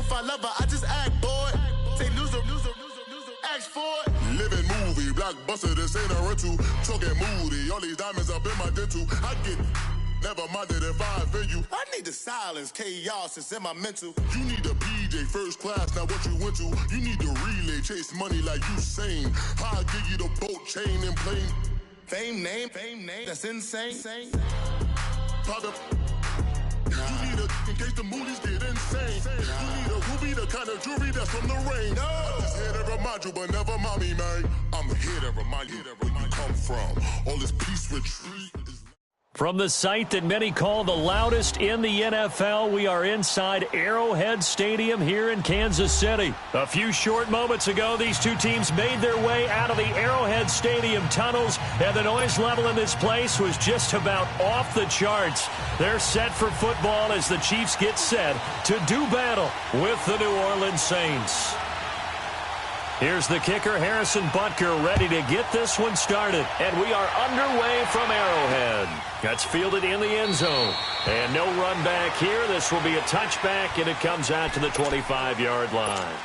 if I love her, I just act bored. Say loser, ask for it. Living movie, blockbuster, this ain't a rental. Talking moody, all these diamonds up in my dental. I get never minded if I offend you. I need the silence, chaos is in my mental. You need a PJ first class, not what you went to. You need the relay, chase money like you sane. I'll give you the boat, chain, and plane. Fame name, that's insane. Private. You need a, in case the movies get insane. You need a ruby, the kind of jewelry that's from the rain. I'm just here to remind you, but never mommy, man. I'm here to remind you where you come from. All this peace retreat is... From the site that many call the loudest in the NFL, we are inside Arrowhead Stadium here in Kansas City. A few short moments ago, these two teams made their way out of the Arrowhead Stadium tunnels, and the noise level in this place was just about off the charts. They're set for football as the Chiefs get set to do battle with the New Orleans Saints. Here's the kicker, Harrison Butker, ready to get this one started. And we are underway from Arrowhead. That's fielded in the end zone. And no run back here. This will be a touchback, and it comes out to the 25-yard line.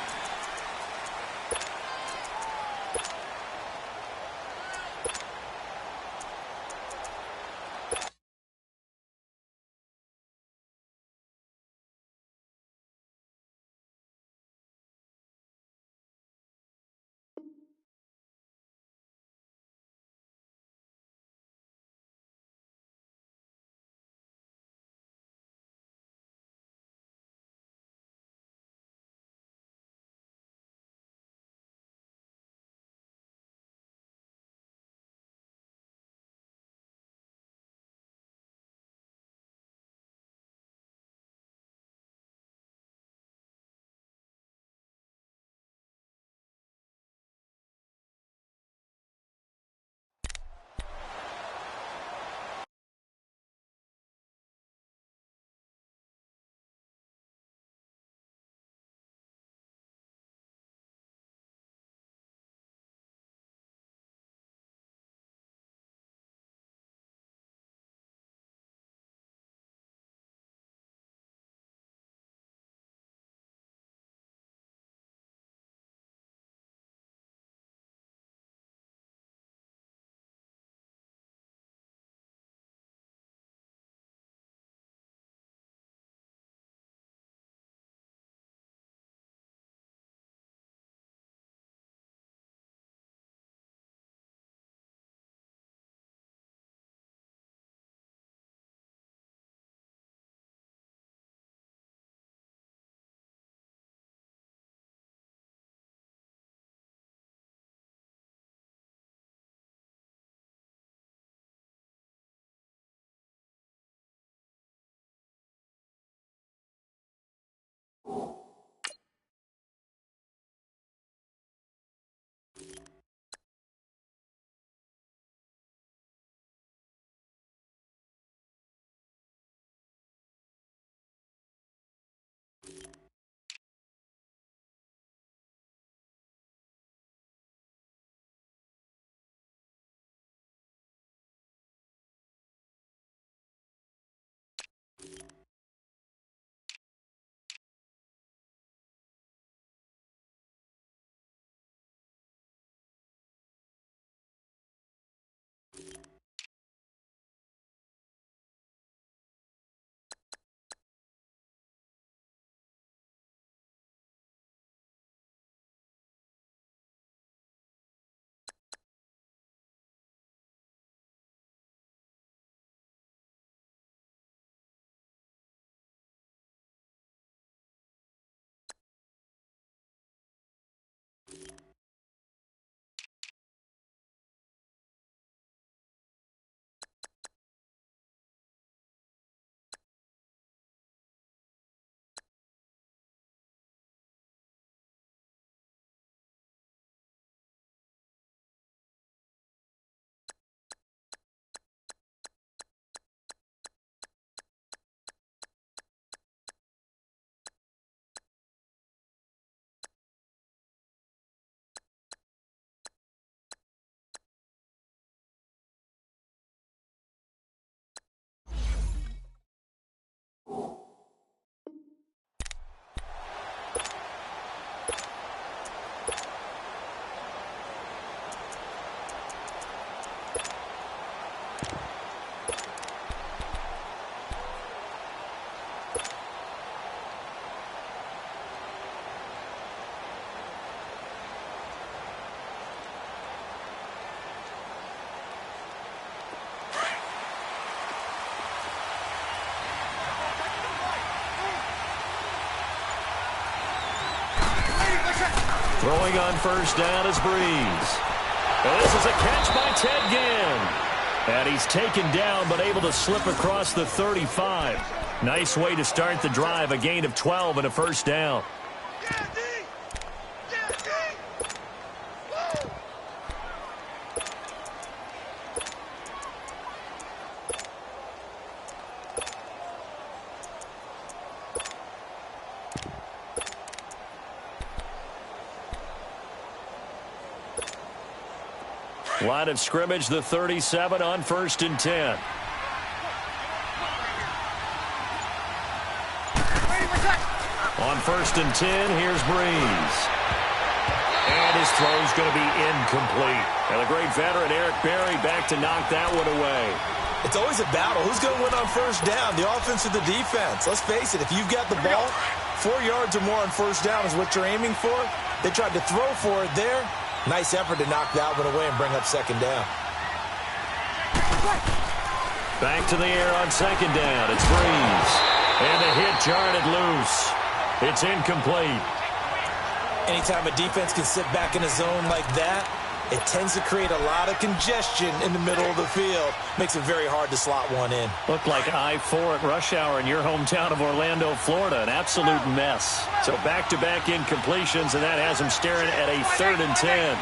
Throwing on first down is Breeze. And this is a catch by Ted Ginn. And he's taken down but able to slip across the 35. Nice way to start the drive, a gain of 12 and a first down. Line of scrimmage, the 37 on first and 10. On first and 10, here's Breeze. And his throw's going to be incomplete. And the great veteran Eric Berry back to knock that one away. It's always a battle. Who's going to win on first down, the offense or the defense? Let's face it, if you've got the ball, 4 yards or more on first down is what you're aiming for. They tried to throw for it there. Nice effort to knock that one away and bring up second down. Back to the air on second down. It's Breeze. And the hit jarred it loose. It's incomplete. Anytime a defense can sit back in a zone like that, it tends to create a lot of congestion in the middle of the field. Makes it very hard to slot one in. Looked like I-4 at rush hour in your hometown of Orlando, Florida. An absolute mess. So back-to-back incompletions, and that has him staring at a 3rd and 10.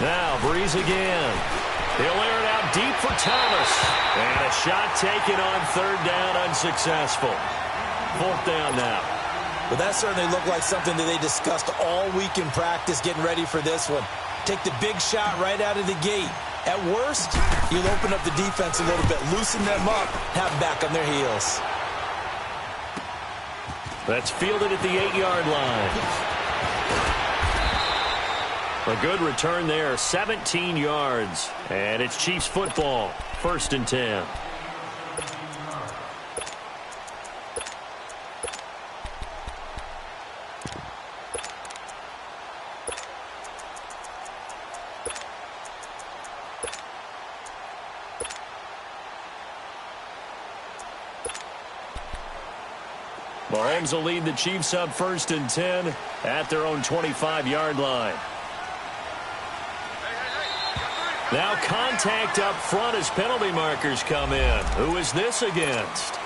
Now, Breeze again. He'll air it out deep for Thomas. And a shot taken on 3rd down, unsuccessful. 4th down now. Well, that certainly looked like something that they discussed all week in practice getting ready for this one. Take the big shot right out of the gate. At worst, you'll open up the defense a little bit, loosen them up, have them back on their heels. That's fielded at the 8-yard line. A good return there, 17 yards. And it's Chiefs football, 1st and 10. Mahomes will lead the Chiefs up 1st and 10 at their own 25-yard line. Now contact up front as penalty markers come in. Who is this against?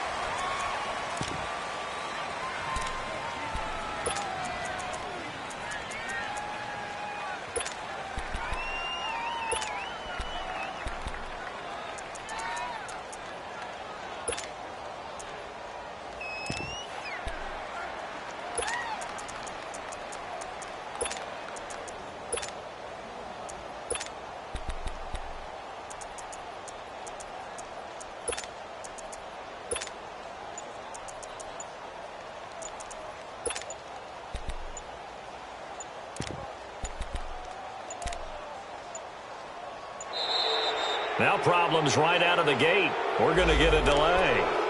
Now problems right out of the gate. We're going to get a delay.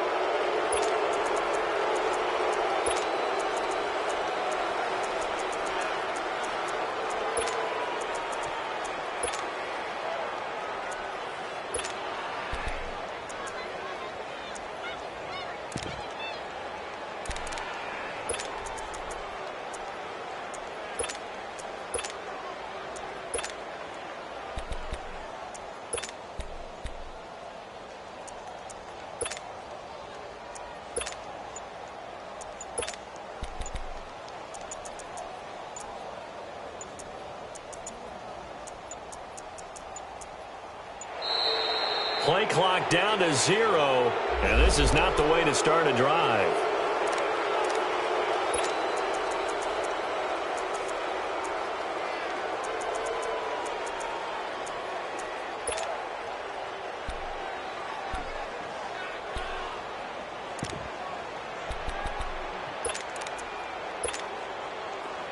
Play clock down to 0, and this is not the way to start a drive.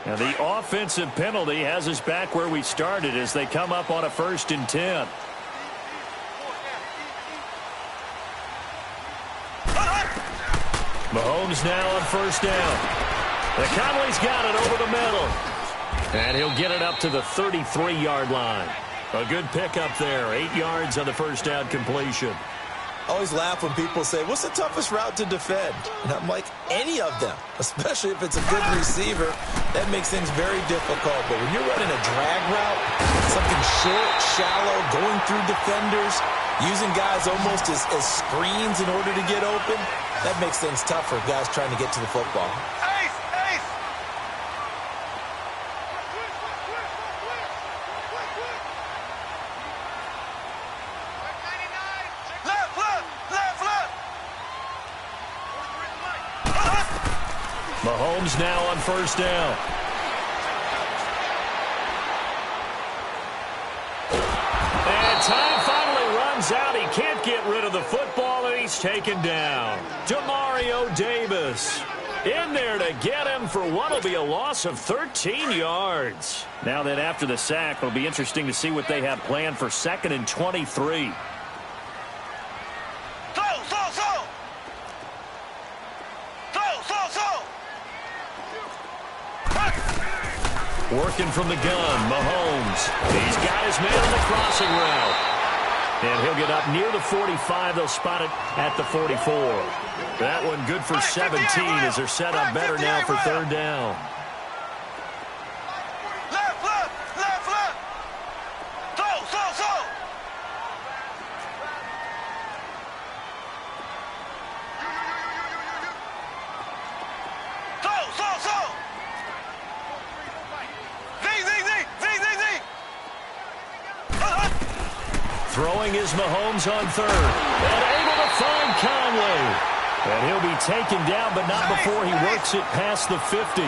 Now the offensive penalty has us back where we started as they come up on a 1st and 10. Mahomes now on 1st down. The Conley's got it over the middle. And he'll get it up to the 33-yard line. A good pickup there. 8 yards on the 1st down completion. I always laugh when people say, what's the toughest route to defend? And I'm like, any of them, especially if it's a good receiver. That makes things very difficult. But when you're running a drag route, something short, shallow, going through defenders, using guys almost as screens in order to get open, that makes things tough for guys trying to get to the football. Mahomes now on first down. And time finally runs out. He can't get rid of the football, and he's taken down. Demario Davis in there to get him for what will be a loss of 13 yards. Now then, after the sack, it'll be interesting to see what they have planned for 2nd and 23. Working from the gun, Mahomes. He's got his man on the crossing route. And he'll get up near the 45. They'll spot it at the 44. That one good for 17 as they're set up better now for 3rd down. Throwing is Mahomes on 3rd. And able to find Conley. And he'll be taken down, but not before he works it past the 50.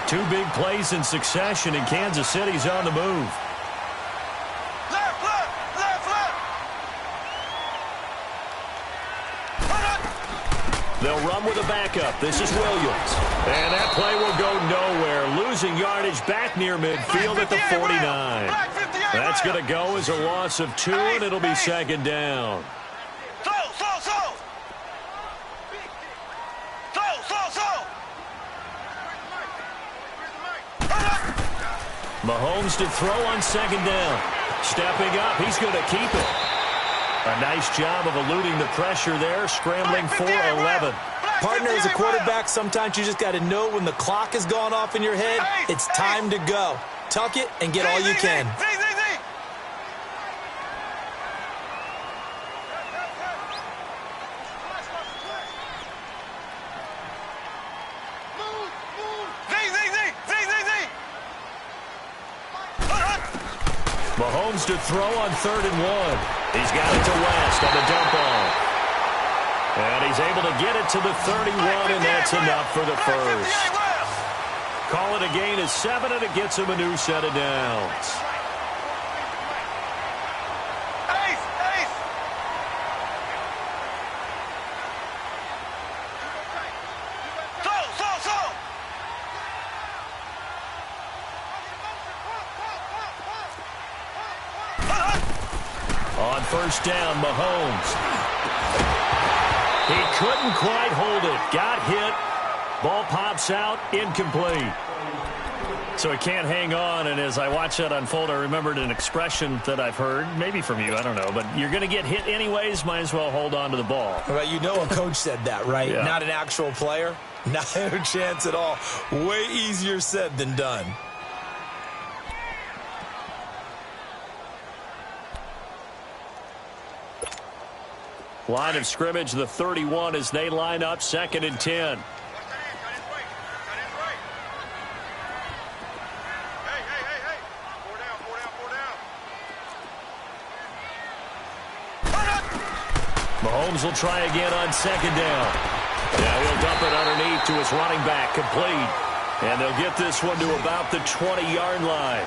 2 big plays in succession, and Kansas City's on the move. They'll run with a backup. This is Williams. And that play will go nowhere. Losing yardage back near midfield at the 49. That's going to go as a loss of 2, and it'll be 2nd down. Mahomes to throw on 2nd down. Stepping up, he's going to keep it. A nice job of eluding the pressure there, scrambling for 11. Partner, as a quarterback, sometimes you just got to know when the clock has gone off in your head, it's time to go. Tuck it and get all you can. Mahomes to throw on 3rd and 1. He's got it to West on the dump off. And he's able to get it to the 31, and that's enough for the first. Call it a gain of 7, and it gets him a new set of downs. On first down, Mahomes. He couldn't quite hold it. Got hit. Ball pops out. Incomplete. So he can't hang on, and as I watch that unfold, I remembered an expression that I've heard, maybe from you, I don't know, but you're going to get hit anyways, might as well hold on to the ball. Well, you know a coach said that, right? Yeah. Not an actual player. Not a chance at all. Way easier said than done. Line of scrimmage, the 31, as they line up 2nd and 10. Mahomes will try again on 2nd down. Now he'll dump it underneath to his running back, complete. And they'll get this one to about the 20-yard line.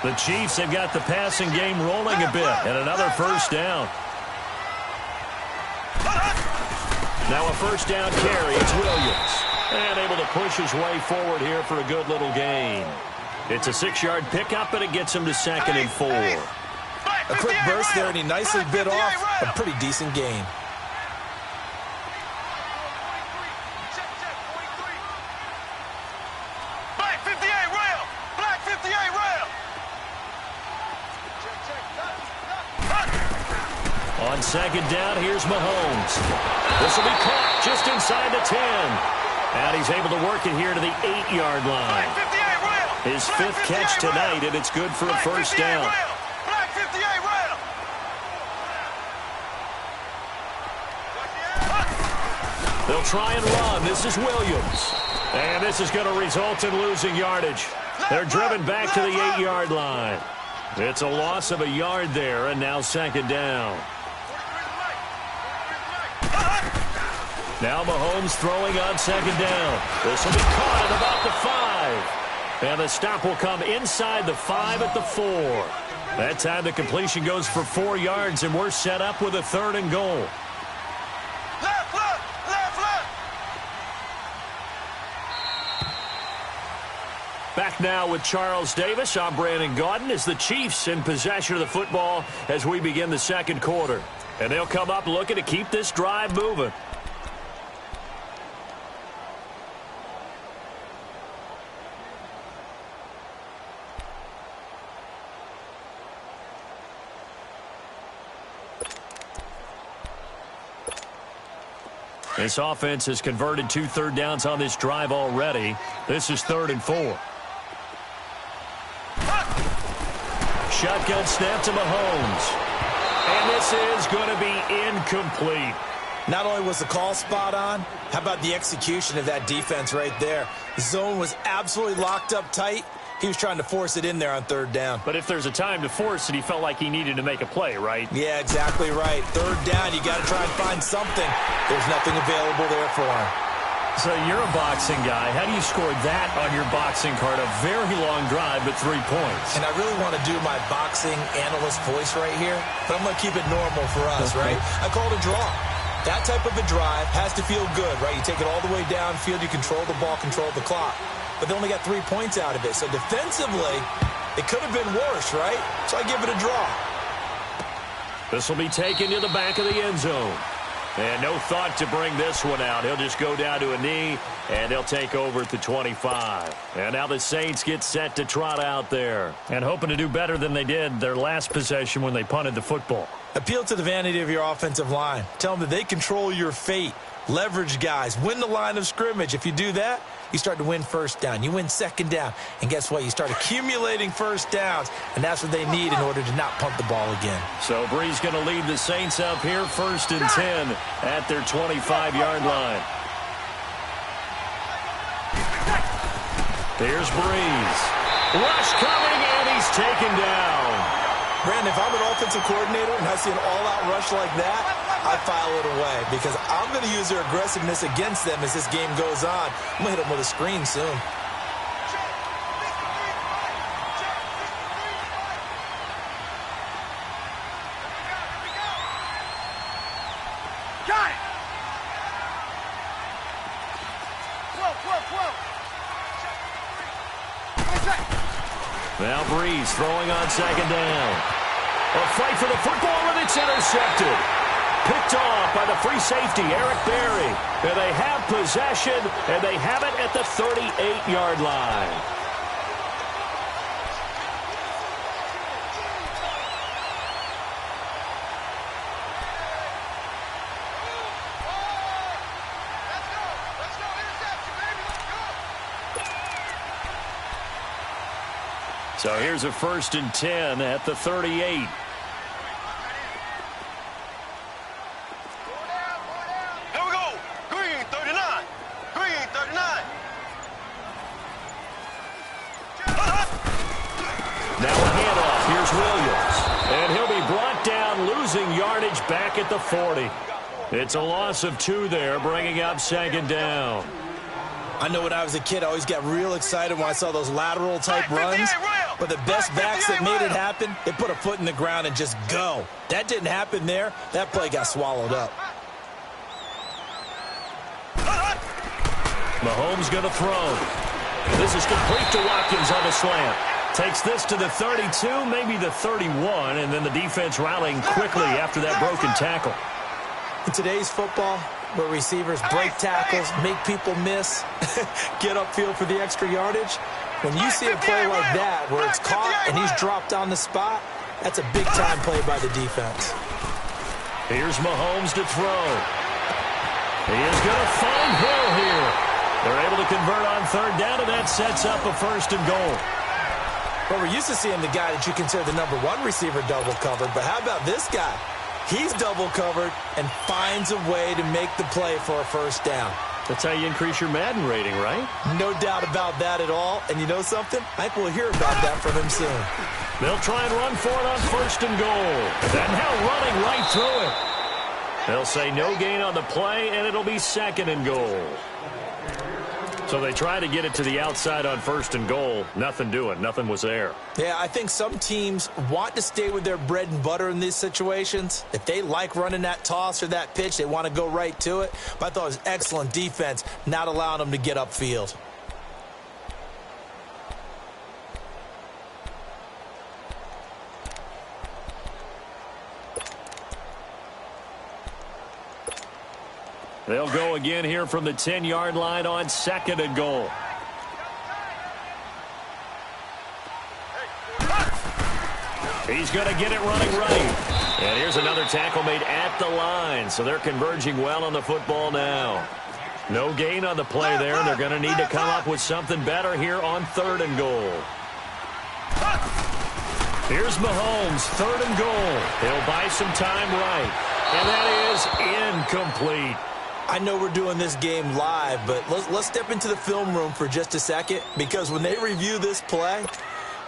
The Chiefs have got the passing game rolling a bit, and another first down. Now a first down carry. It's Williams. And able to push his way forward here for a good little gain. It's a 6-yard pickup, and it gets him to 2nd and 4. A quick burst there, and he nicely bit off a pretty decent gain. On On second down, here's Mahomes. This will be caught just inside the 10. And he's able to work it here to the 8-yard line. His 5th catch tonight, and it's good for a first down. They'll try and run. This is Williams. And this is going to result in losing yardage. They're driven back to the 8-yard line. It's a loss of a yard there, and now second down. Now Mahomes throwing on second down. This will be caught at about the 5. And the stop will come inside the 5 at the 4. That time the completion goes for 4 yards, and we're set up with a 3rd and goal. Back now with Charles Davis. I'm Brandon Gaudin as the Chiefs in possession of the football as we begin the second quarter. And they'll come up looking to keep this drive moving. This offense has converted 2 third downs on this drive already. This is 3rd and 4. Shotgun snap to Mahomes. And this is going to be incomplete. Not only was the call spot on, how about the execution of that defense right there? The zone was absolutely locked up tight. He was trying to force it in there on 3rd down. But if there's a time to force it, he felt like he needed to make a play, right? Yeah, exactly right. 3rd down, you got to try and find something. There's nothing available there for him. So you're a boxing guy. How do you score that on your boxing card? A very long drive, but 3 points. And I really want to do my boxing analyst voice right here, but I'm going to keep it normal for us, right? I call it a draw. That type of a drive has to feel good, right? You take it all the way downfield, you control the ball, control the clock. But they only got 3 points out of it. So defensively, it could have been worse, right? So I give it a draw. This will be taken to the back of the end zone. And no thought to bring this one out. He'll just go down to a knee, and he'll take over at the 25. And now the Saints get set to trot out there. And hoping to do better than they did their last possession when they punted the football. Appeal to the vanity of your offensive line. Tell them that they control your fate. Leverage guys. Win the line of scrimmage. If you do that, you start to win first down. You win second down. And guess what? You start accumulating first downs. And that's what they need in order to not punt the ball again. So Brees going to lead the Saints up here 1st and 10 at their 25-yard line. Here's Brees. Rush coming, and he's taken down. Brandon, if I'm an offensive coordinator and I see an all-out rush like that, I file it away because I'm going to use their aggressiveness against them as this game goes on. I'm going to hit them with a screen soon. Got it! Now Brees throwing on second down. A fight for the football, and it's intercepted. Picked off by the free safety, Eric Berry. And they have possession, and they have it at the 38-yard line. So here's a 1st and 10 at the 38. Back at the 40. It's a loss of 2 there, bringing up second down. I know when I was a kid, I always got real excited when I saw those lateral-type runs. But the best backs that made it happen, they put a foot in the ground and just go. That didn't happen there. That play got swallowed up. Mahomes going to throw. This is complete to Watkins on the slant. Takes this to the 32, maybe the 31, and then the defense rallying quickly after that broken tackle. In today's football, where receivers break tackles, make people miss, get upfield for the extra yardage, when you see a play like that where it's caught and he's dropped on the spot, that's a big-time play by the defense. Here's Mahomes to throw. He is going to find Hill here. They're able to convert on third down, and that sets up a 1st and goal. Well, we're used to seeing the guy that you consider the number 1 receiver double covered, but how about this guy? He's double covered and finds a way to make the play for a 1st down. That's how you increase your Madden rating, right? No doubt about that at all. And you know something? I think we'll hear about that from him soon. They'll try and run for it on 1st and goal. And now running right through it. They'll say no gain on the play, and it'll be 2nd and goal. So they try to get it to the outside on 1st and goal. Nothing doing. Nothing was there. Yeah, I think some teams want to stay with their bread and butter in these situations. If they like running that toss or that pitch, they want to go right to it. But I thought it was excellent defense, not allowing them to get upfield. They'll go again here from the 10-yard line on 2nd and goal. He's going to get it running right. And here's another tackle made at the line. So they're converging well on the football now. No gain on the play there. They're going to need to come up with something better here on 3rd and goal. Here's Mahomes, 3rd and goal. He'll buy some time right. And that is incomplete. I know we're doing this game live, but let's step into the film room for just a second, because when they review this play,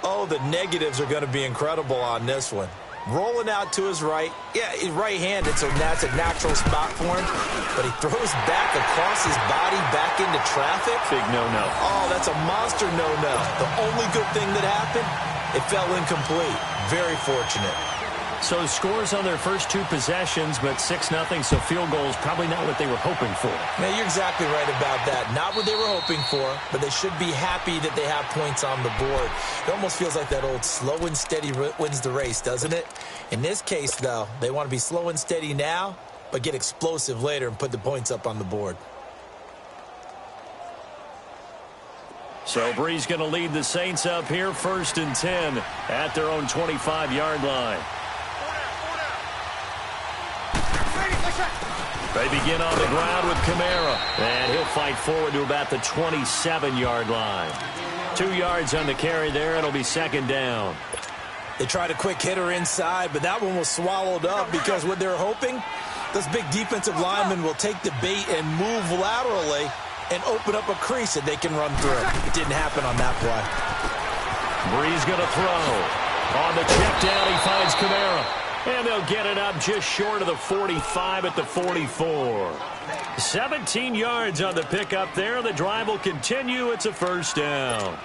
oh, the negatives are going to be incredible on this one. Rolling out to his right. Yeah, he's right-handed, so that's a natural spot for him. But he throws back across his body back into traffic. Big no-no. Oh, that's a monster no-no. The only good thing that happened, it fell incomplete. Very fortunate. So scores on their first 2 possessions, but 6-0, so field goal is probably not what they were hoping for. Now, you're exactly right about that. Not what they were hoping for, but they should be happy that they have points on the board. It almost feels like that old slow and steady wins the race, doesn't it? In this case, though, they want to be slow and steady now, but get explosive later and put the points up on the board. So Bree's going to lead the Saints up here, 1st and 10 at their own 25-yard line. They begin on the ground with Kamara, and he'll fight forward to about the 27-yard line. 2 yards on the carry there. It'll be 2nd down. They tried a quick hitter inside, but that one was swallowed up because what they're hoping, those big defensive linemen will take the bait and move laterally and open up a crease that they can run through. It didn't happen on that play. Bree's going to throw. On the check down, he finds Kamara. And they'll get it up just short of the 45 at the 44. 17 yards on the pickup there. The drive will continue. It's a 1st down.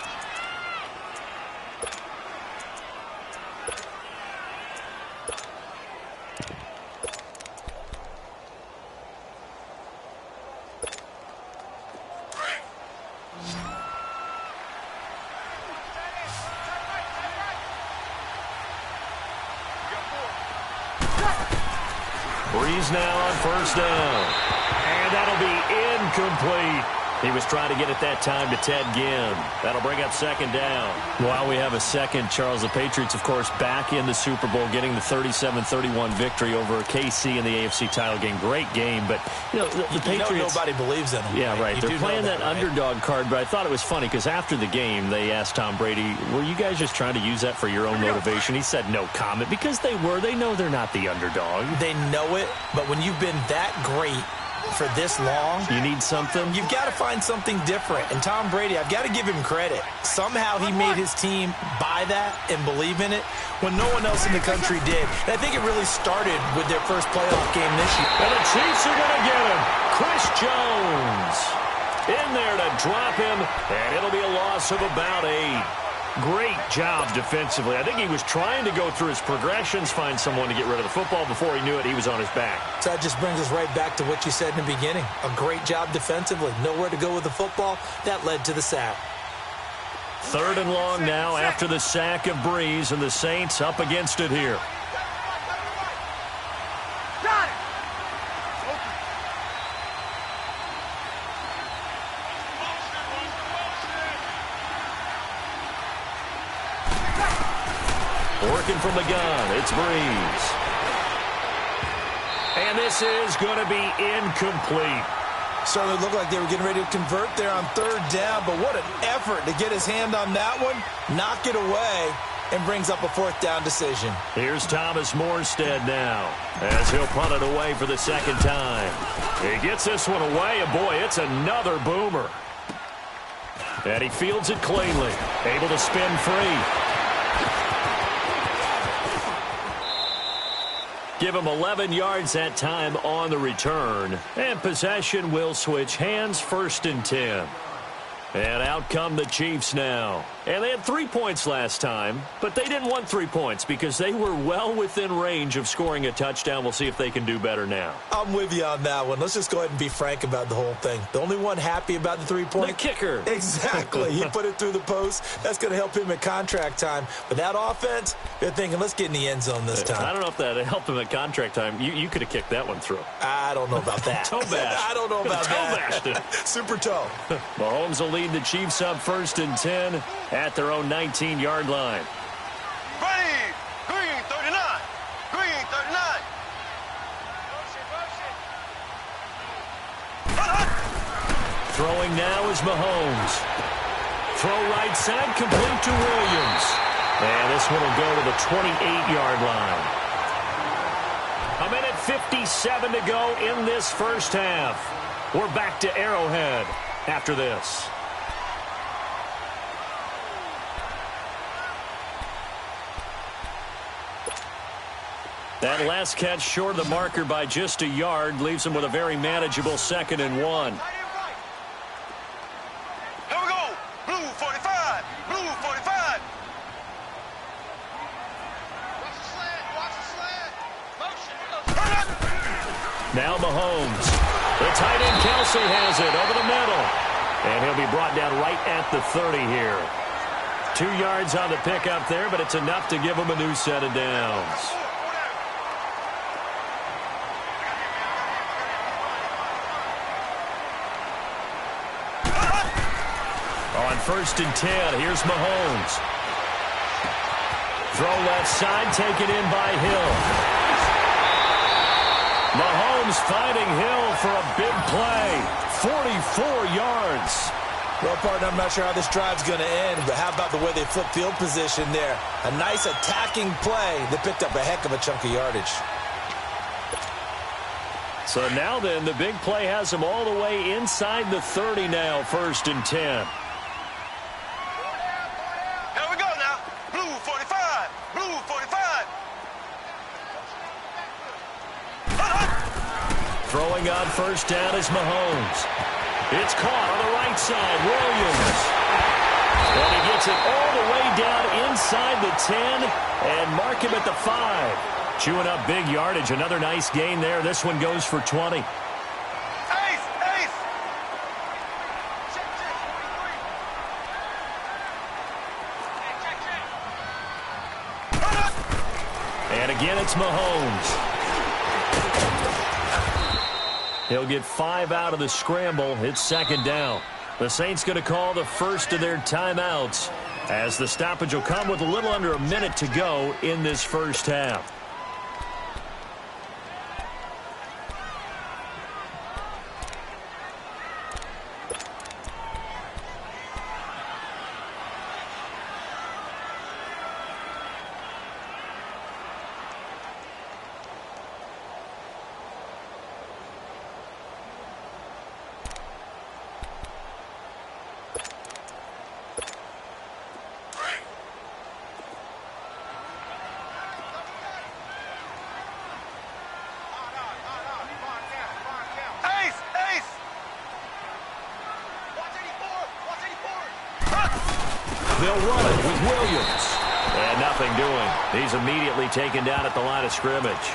Breeze now on 1st down. And that'll be incomplete. He was trying to get it that time to Ted Ginn. That'll bring up 2nd down. While we have a second, Charles, the Patriots, of course, back in the Super Bowl, getting the 37-31 victory over KC in the AFC title game. Great game, but, you know, the Patriots... nobody believes in them. Yeah, right. They're playing that underdog card, but I thought it was funny because after the game, they asked Tom Brady, were you guys just trying to use that for your own motivation? He said no comment because they were. They know they're not the underdog. They know it, but when you've been that great for this long, you need something. You've got to find something different. And Tom Brady, I've got to give him credit. Somehow he made his team buy that and believe in it when no one else in the country did. And I think it really started with their first playoff game this year. And the Chiefs are going to get him. Chris Jones in there to drop him, and it'll be a loss of about 8. Great job defensively. I think he was trying to go through his progressions, find someone to get rid of the football. Before he knew it, he was on his back. So that just brings us right back to what you said in the beginning. A great job defensively. Nowhere to go with the football. That led to the sack. 3rd and long now after the sack of Breeze, and the Saints up against it here. Got it. Working from the gun, it's Breeze. And this is going to be incomplete. Certainly looked like they were getting ready to convert there on third down, but what an effort to get his hand on that one, knock it away, and brings up a fourth down decision. Here's Thomas Morstead now, as he'll punt it away for the second time. He gets this one away, and boy, it's another boomer. And he fields it cleanly, able to spin free. Give him 11 yards that time on the return. And possession will switch hands, 1st and 10. And out come the Chiefs now. And they had 3 points last time, but they didn't want 3 points because they were well within range of scoring a touchdown. We'll see if they can do better now. I'm with you on that one. Let's just go ahead and be frank about the whole thing. The only one happy about the 3-point? The kicker. Exactly. He put it through the post. That's going to help him at contract time. But that offense, they're thinking, let's get in the end zone this time. I don't know if that helped him at contract time. You could have kicked that one through. I don't know about that. Toe bash. I don't know about that. Toe bashed. Super toe. Mahomes will lead the Chiefs up 1st and 10 at their own 19-yard line. Ready. Green 39. Green 39. Throwing now is Mahomes. Throw right side, complete to Williams. And this one will go to the 28-yard line. 1:57 to go in this first half. We're back to Arrowhead after this. That last catch short of the marker by just a yard leaves him with a very manageable 2nd and 1. Here we go. Blue 45. Blue 45. Watch the slant. Watch the slant. Motion. Now Mahomes. The tight end Kelsey has it over the middle. And he'll be brought down right at the 30 here. 2 yards on the pickup there, but it's enough to give him a new set of downs. On 1st and 10, here's Mahomes. Throw left side, taken in by Hill. Mahomes finding Hill for a big play. 44 yards. Well, partner, I'm not sure how this drive's going to end, but how about the way they flip field position there? A nice attacking play. They picked up a heck of a chunk of yardage. So now then, the big play has them all the way inside the 30 now, 1st and 10. Here we go now. Blue 45. Blue 45. Throwing on 1st down is Mahomes. It's caught on the right side, Williams. And he gets it all the way down inside the 10 and mark him at the 5. Chewing up big yardage. Another nice gain there. This one goes for 20. Ace. Ace. Check, check. 43. And again, it's Mahomes. He'll get 5 out of the scramble. It's 2nd down. The Saints going to call the first of their timeouts as the stoppage will come with a little under a minute to go in this first half. They'll run it with Williams. And nothing doing. He's immediately taken down at the line of scrimmage.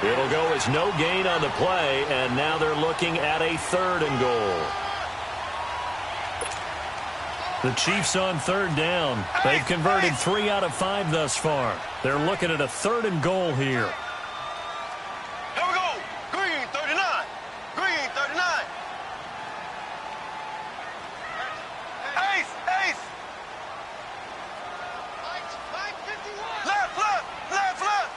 It'll go as no gain on the play, and now they're looking at a 3rd and goal. The Chiefs on 3rd down. They've converted 3 out of 5 thus far. They're looking at a 3rd and goal here. Here we go. Green 39. Green 39. Ace. Ace. Left, left, left, left.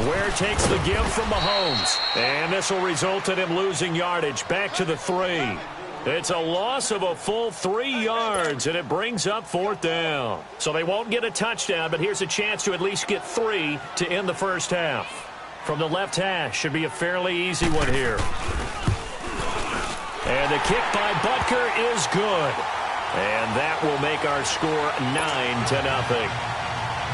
Ware takes the give from Mahomes. And this will result in him losing yardage. Back to the 3. It's a loss of a full 3 yards, and it brings up 4th down. So they won't get a touchdown, but here's a chance to at least get 3 to end the first half. From the left hash, should be a fairly easy one here. And the kick by Butker is good. And that will make our score 9-0.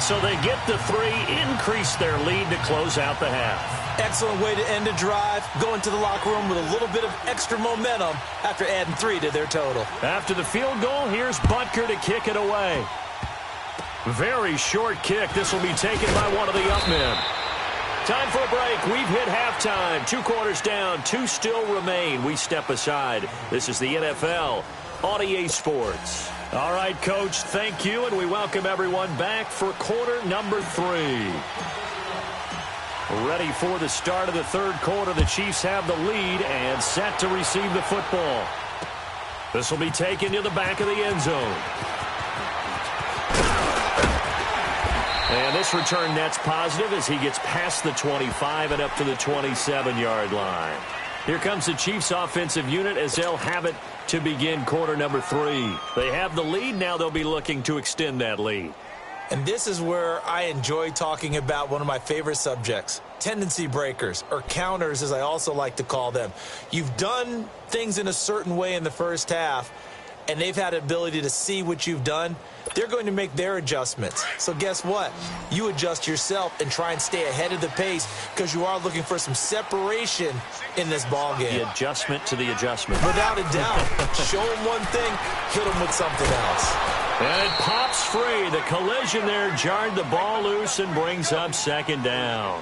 So they get the 3, increase their lead to close out the half. Excellent way to end a drive. Go into the locker room with a little bit of extra momentum after adding 3 to their total. After the field goal, here's Butker to kick it away. Very short kick. This will be taken by one of the up men. Time for a break. We've hit halftime. 2 quarters down. 2 still remain. We step aside. This is the NFL on EA Sports. All right, Coach, thank you, and we welcome everyone back for quarter number 3. Ready for the start of the third quarter. The Chiefs have the lead and set to receive the football. This will be taken to the back of the end zone. And this return net's positive as he gets past the 25 and up to the 27-yard line. Here comes the Chiefs offensive unit as they'll have it to begin quarter number 3. They have the lead. Now they'll be looking to extend that lead. And this is where I enjoy talking about one of my favorite subjects, tendency breakers, or counters as I also like to call them. You've done things in a certain way in the first half, and they've had the ability to see what you've done. They're going to make their adjustments. So guess what? You adjust yourself and try and stay ahead of the pace because you are looking for some separation in this ball game. The adjustment to the adjustment. Without a doubt. Show them one thing, hit them with something else. And it pops free. The collision there jarred the ball loose and brings up 2nd down.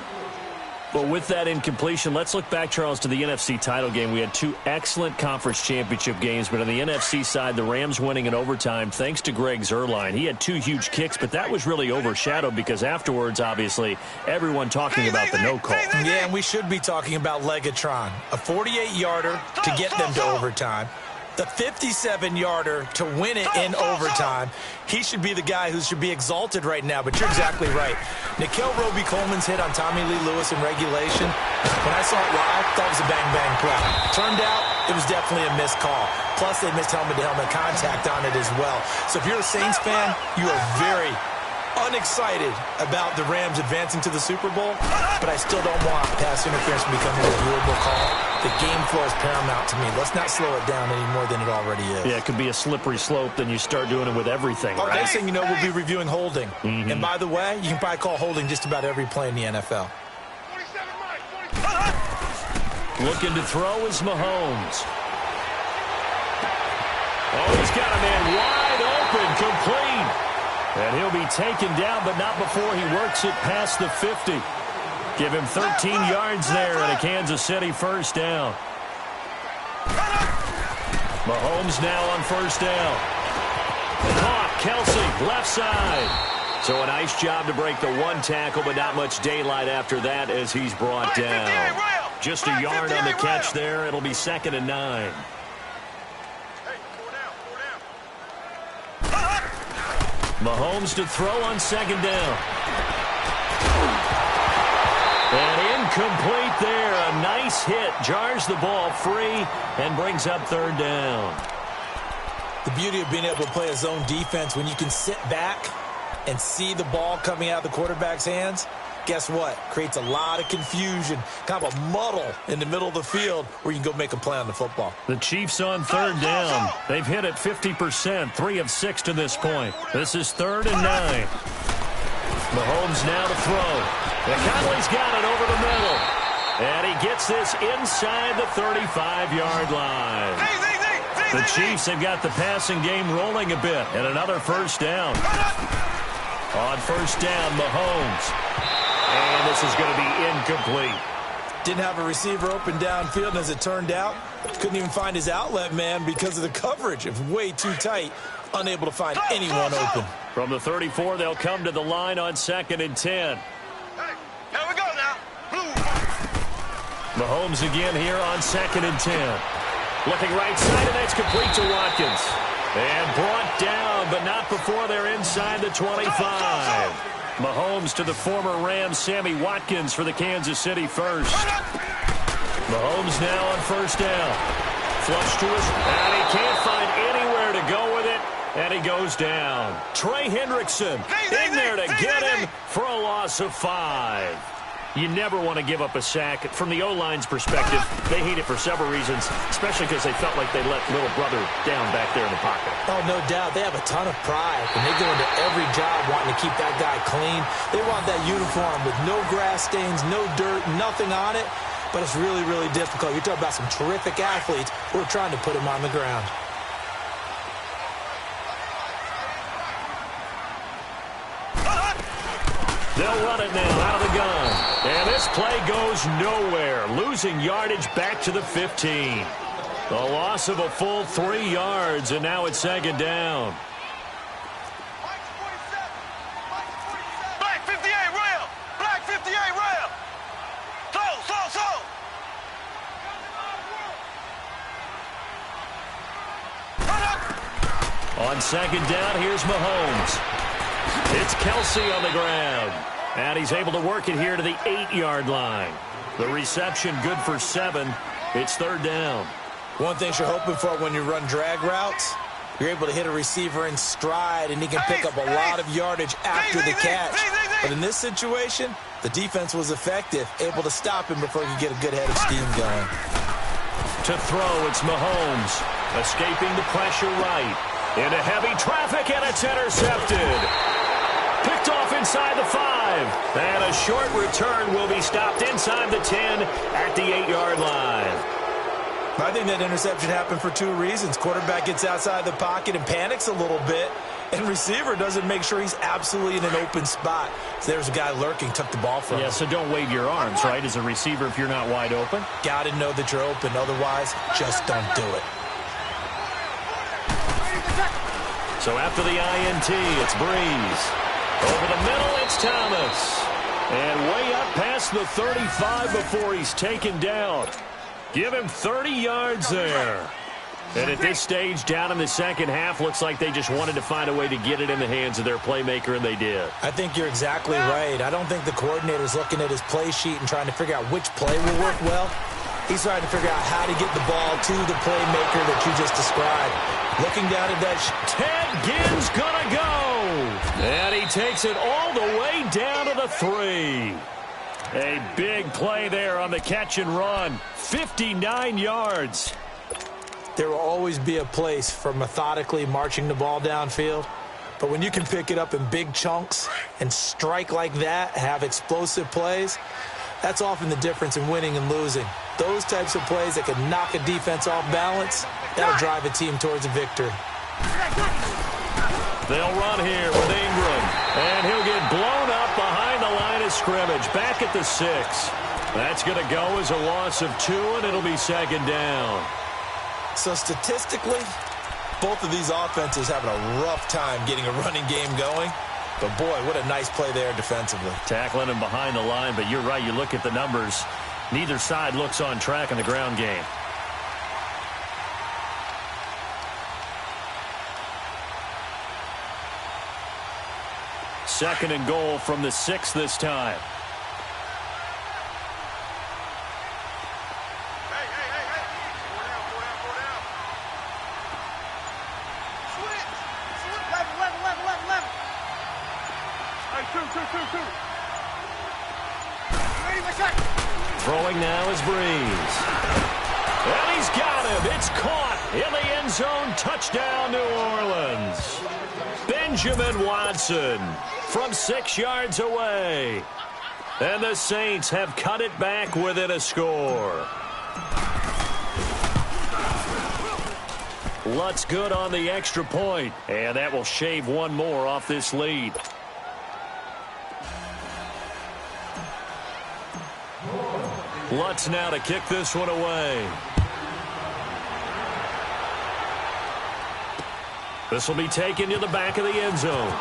Well, with that incompletion, let's look back, Charles, to the NFC title game. We had 2 excellent conference championship games, but on the NFC side, the Rams winning in overtime thanks to Greg Zuerlein. He had 2 huge kicks, but that was really overshadowed because afterwards, obviously, everyone talking about the no call. Yeah, and we should be talking about Legatron, a 48-yarder to get them to overtime. The 57-yarder to win it in overtime. He should be the guy who should be exalted right now, but you're exactly right. Nickel Roby-Coleman's hit on Tommy Lee Lewis in regulation. When I saw it live, that was a bang-bang play. Turned out, it was definitely a missed call. Plus, they missed helmet-to-helmet contact on it as well. So if you're a Saints fan, you are very unexcited about the Rams advancing to the Super Bowl, but I still don't want pass interference to become a reviewable call. The game flow is paramount to me. Let's not slow it down any more than it already is. Yeah, it could be a slippery slope. Then you start doing it with everything, right? Next thing you know, we'll be reviewing holding. And by the way, you can probably call holding just about every play in the NFL. Looking to throw is Mahomes. Oh, he's got a man wide open, complete. And he'll be taken down, but not before he works it past the 50. Give him 13 yards there and a Kansas City 1st down. Mahomes now on 1st down. Caught, Kelsey, left side. So a nice job to break the 1 tackle, but not much daylight after that as he's brought down. Just a yard on the catch there. It'll be 2nd and 9. Mahomes to throw on 2nd down. And incomplete there. A nice hit. Jars the ball free and brings up 3rd down. The beauty of being able to play a zone defense when you can sit back and see the ball coming out of the quarterback's hands, guess what? Creates a lot of confusion, kind of a muddle in the middle of the field where you can go make a play on the football. The Chiefs on 3rd down. They've hit it 50%, 3 of 6 to this point. This is 3rd and 9. Mahomes now to throw. And Conley's got it over the middle. And he gets this inside the 35-yard line. The Chiefs have got the passing game rolling a bit. And another 1st down. On 1st down, Mahomes. And this is going to be incomplete. Didn't have a receiver open downfield, and as it turned out, couldn't even find his outlet man because of the coverage. It was way too tight, unable to find anyone open. From the 34, they'll come to the line on 2nd and 10. Hey, here we go now. Mahomes again here on 2nd and 10. Looking right side, and that's complete to Watkins. And brought down, but not not before they're inside the 25. Mahomes to the former Rams, Sammy Watkins for the Kansas City first. Mahomes now on first down. Flush to his, and he can't find anywhere to go with it, and he goes down. Trey Hendrickson in there to get him for a loss of 5. You never want to give up a sack. From the O-line's perspective, they hate it for several reasons, especially because they felt like they let little brother down back there in the pocket. Oh, no doubt. They have a ton of pride, and they go into every job wanting to keep that guy clean. They want that uniform with no grass stains, no dirt, nothing on it. But it's really, really difficult. You're talking about some terrific athletes who are trying to put him on the ground. They'll run it now out of the gun. And this play goes nowhere. Losing yardage back to the 15. A loss of a full 3 yards, and now it's second down. Black 58 rail. Black 58 rail. Slow. On second down, here's Mahomes. It's Kelsey on the ground. And he's able to work it here to the 8-yard line. The reception good for 7. It's third down. One thing you're hoping for when you run drag routes, you're able to hit a receiver in stride, and he can pick up a lot of yardage after the catch. But in this situation, the defense was effective, able to stop him before he could get a good head of steam going. To throw, it's Mahomes. Escaping the pressure right. Into heavy traffic, and it's intercepted. Picked off inside the 5. And a short return will be stopped inside the 10 at the 8-yard line. I think that interception happened for 2 reasons. Quarterback gets outside the pocket and panics a little bit, and receiver doesn't make sure he's absolutely in an open spot. So there's a guy lurking, took the ball from him. Yeah, so don't wave your arms, right, as a receiver if you're not wide open? Got to know that you're open. Otherwise, just don't do it. So after the INT, it's Breeze. Over the middle, it's Thomas. And way up past the 35 before he's taken down. Give him 30 yards there. And at this stage, down in the second half, looks like they just wanted to find a way to get it in the hands of their playmaker, and they did. I think you're exactly right. I don't think the coordinator's looking at his play sheet and trying to figure out which play will work well. He's trying to figure out how to get the ball to the playmaker that you just described. Looking down at that. Ted Ginn's gonna go. And he takes it all the way down to the 3. A big play there on the catch and run. 59 yards. There will always be a place for methodically marching the ball downfield. But when you can pick it up in big chunks and strike like that, have explosive plays, that's often the difference in winning and losing. Those types of plays that can knock a defense off balance, that'll drive a team towards a victory. They'll run here with Ingram, and he'll get blown up behind the line of scrimmage, back at the 6. That's going to go as a loss of 2, and it'll be second down. So statistically, both of these offenses having a rough time getting a running game going. But, boy, what a nice play there defensively. Tackling him behind the line, but you're right. You look at the numbers. Neither side looks on track in the ground game. Second and goal from the 6 this time. Throwing now is Breeze. And he's got him. It's caught in the end zone. Touchdown, New Orleans. Benjamin Watson from 6 yards away. And the Saints have cut it back within a score. Lutz good on the extra point. And that will shave one more off this lead. Lutz now to kick this one away. This will be taken to the back of the end zone.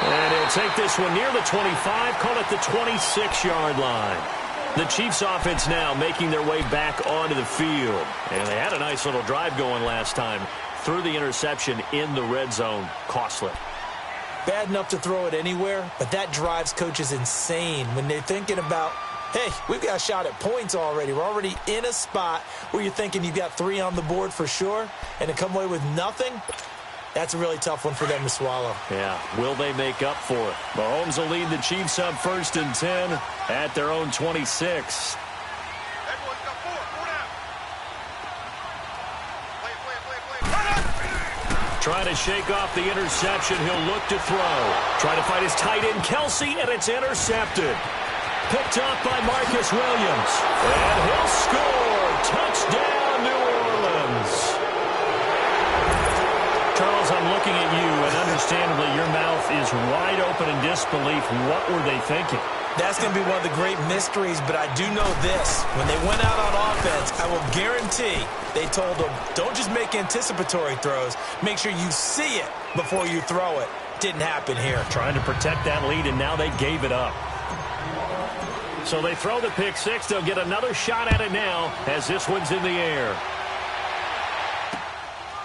And he'll take this one near the 25, call it the 26-yard line. The Chiefs offense now making their way back onto the field. And they had a nice little drive going last time. Threw the interception in the red zone. Costly. Bad enough to throw it anywhere, but that drives coaches insane when they're thinking about, hey, we've got a shot at points already. We're already in a spot where you're thinking you've got 3 on the board for sure, and to come away with nothing, that's a really tough one for them to swallow. Yeah, will they make up for it? Mahomes will lead the Chiefs up 1st and 10 at their own 26. Trying to shake off the interception. He'll look to throw. Trying to find his tight end, Kelsey, and it's intercepted. Picked up by Marcus Williams. And he'll score. Touchdown, New Orleans. Charles, I'm looking at you, and understandably your mouth is wide open in disbelief. What were they thinking? That's going to be one of the great mysteries, but I do know this. When they went out on offense, I will guarantee they told them, don't just make anticipatory throws. Make sure you see it before you throw it. Didn't happen here. Trying to protect that lead, and now they gave it up. So they throw the pick six. They'll get another shot at it now as this one's in the air.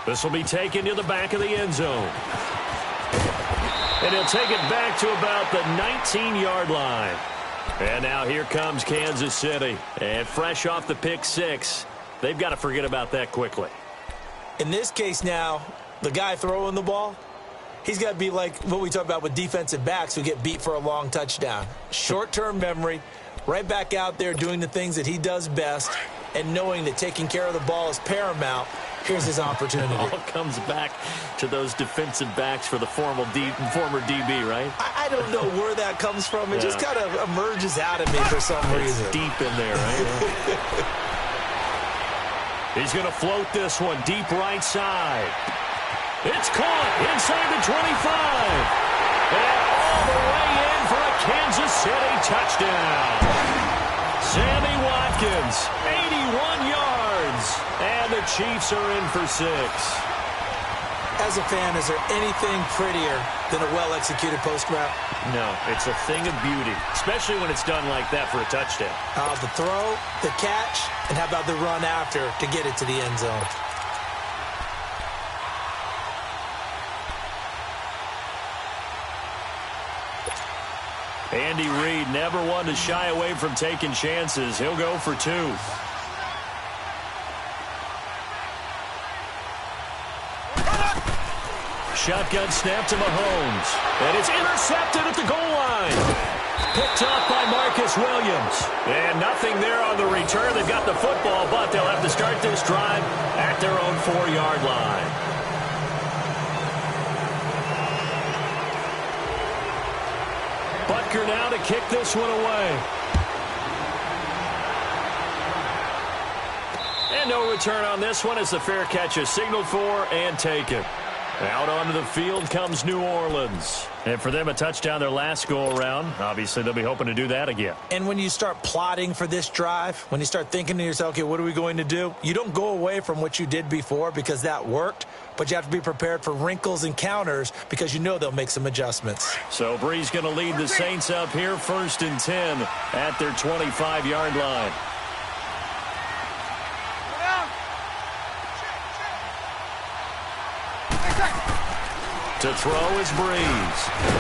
This will be taken to the back of the end zone. And he'll take it back to about the 19-yard line. And now here comes Kansas City. And fresh off the pick six, they've got to forget about that quickly. In this case now, the guy throwing the ball, he's got to be like what we talk about with defensive backs who get beat for a long touchdown. Short-term memory, right back out there doing the things that he does best, and knowing that taking care of the ball is paramount. Here's his opportunity. It all comes back to those defensive backs for the former DB, right? I don't know where that comes from. It just kind of emerges out of me for some reason. It's deep in there, right? He's going to float this one deep right side. It's caught inside the 25. And all the way in for a Kansas City touchdown. Sammy Watkins, 81 yards. And the Chiefs are in for 6. As a fan, is there anything prettier than a well-executed post route? No, it's a thing of beauty, especially when it's done like that for a touchdown. The throw, the catch, and how about the run after to get it to the end zone? Andy Reid never one to shy away from taking chances. He'll go for 2. Shotgun snap to Mahomes. And it's intercepted at the goal line. Picked up by Marcus Williams. And nothing there on the return. They've got the football, but they'll have to start this drive at their own 4-yard line. Butker now to kick this one away. And no return on this one as the fair catch is signaled for and taken. Out onto the field comes New Orleans. And for them, a touchdown their last go-around. Obviously, they'll be hoping to do that again. And when you start plotting for this drive, when you start thinking to yourself, okay, what are we going to do? You don't go away from what you did before because that worked, but you have to be prepared for wrinkles and counters because you know they'll make some adjustments. So Brees going to lead the Saints up here 1st and 10 at their 25-yard line. To throw is Brees.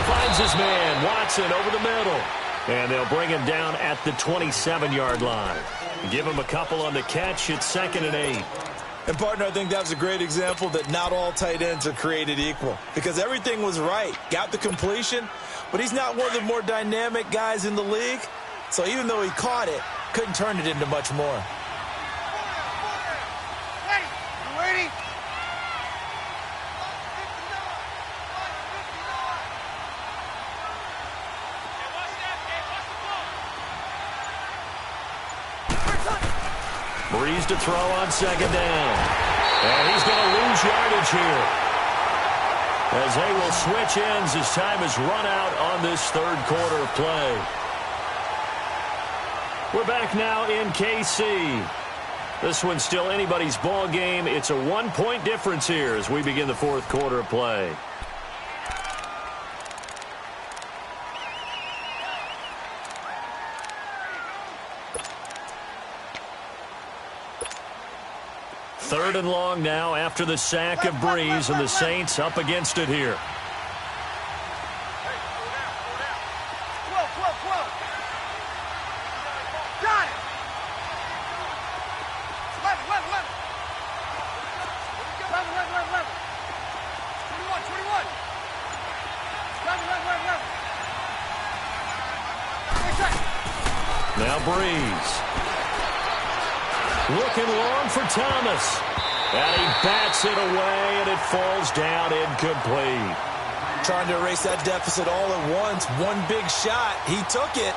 Finds his man, Watson, over the middle. And they'll bring him down at the 27-yard line. Give him a couple on the catch. It's 2nd and 8. And, partner, I think that was a great example that not all tight ends are created equal. Because everything was right. Got the completion, but he's not one of the more dynamic guys in the league. So even though he caught it, couldn't turn it into much more. Brees to throw on 2nd down. And he's going to lose yardage here. As they will switch ends as time is run out on this 3rd quarter of play. We're back now in KC. This one's still anybody's ball game. It's a 1-point difference here as we begin the 4th quarter of play. and long now after the sack of Breeze, and the Saints up against it here. Now Breeze. Looking long for Thomas. And he bats it away, and it falls down incomplete. Trying to erase that deficit all at once. One big shot. He took it.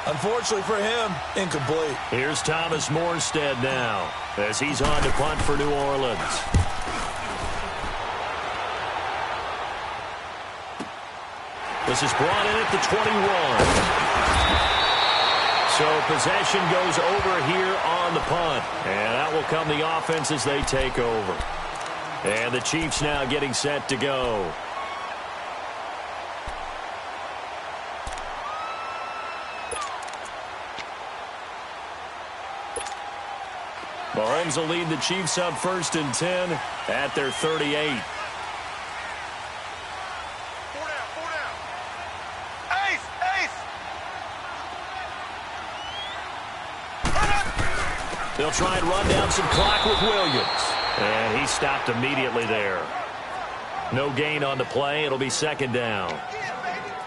Unfortunately for him, incomplete. Here's Thomas Morstead now as he's on to punt for New Orleans. This is brought in at the 21. So possession goes over here on the punt. And that will come the offense as they take over. And the Chiefs now getting set to go. Mahomes will lead the Chiefs up 1st and 10 at their 38. They'll try and run down some clock with Williams. And he stopped immediately there. No gain on the play. It'll be 2nd down.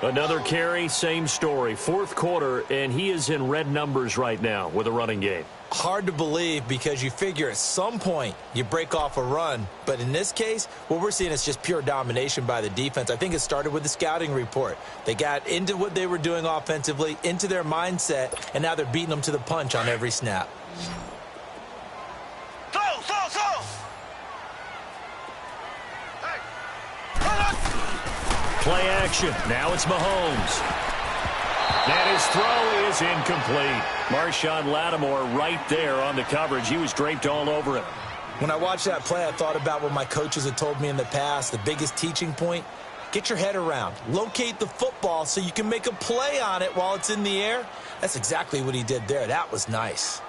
Another carry, same story. 4th quarter, and he is in red numbers right now with a running game. Hard to believe because you figure at some point you break off a run. But in this case, what we're seeing is just pure domination by the defense. I think it started with the scouting report. They got into what they were doing offensively, into their mindset, and now they're beating them to the punch on every snap. Play action. Now it's Mahomes. And his throw is incomplete. Marshawn Lattimore right there on the coverage. He was draped all over him. When I watched that play, I thought about what my coaches had told me in the past. The biggest teaching point, get your head around. Locate the football so you can make a play on it while it's in the air. That's exactly what he did there. That was nice.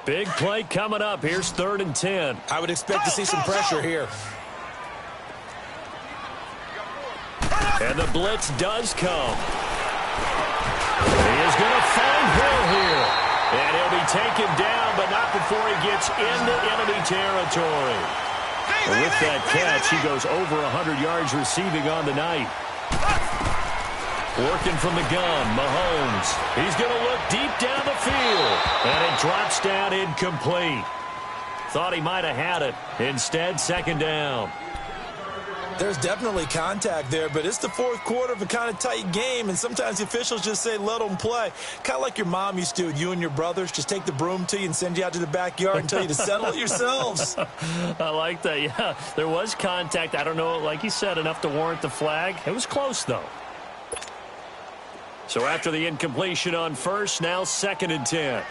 Big play coming up. Here's 3rd and 10. I would expect to see some pressure here. And the blitz does come. He is going to find Hill here. And he'll be taken down, but not before he gets into enemy territory. And with that catch, he goes over 100 yards receiving on the night. Working from the gun, Mahomes. He's going to look deep down the field. And it drops down incomplete. Thought he might have had it. Instead, 2nd down. There's definitely contact there, but it's the 4th quarter of a kind of tight game, and sometimes the officials just say, let them play. Kind of like your mom used to with you and your brothers. Just take the broom to you and send you out to the backyard and tell you to settle it yourselves. I like that, yeah. There was contact. I don't know, like you said, enough to warrant the flag. It was close, though. So after the incompletion on 1st, now 2nd and 10.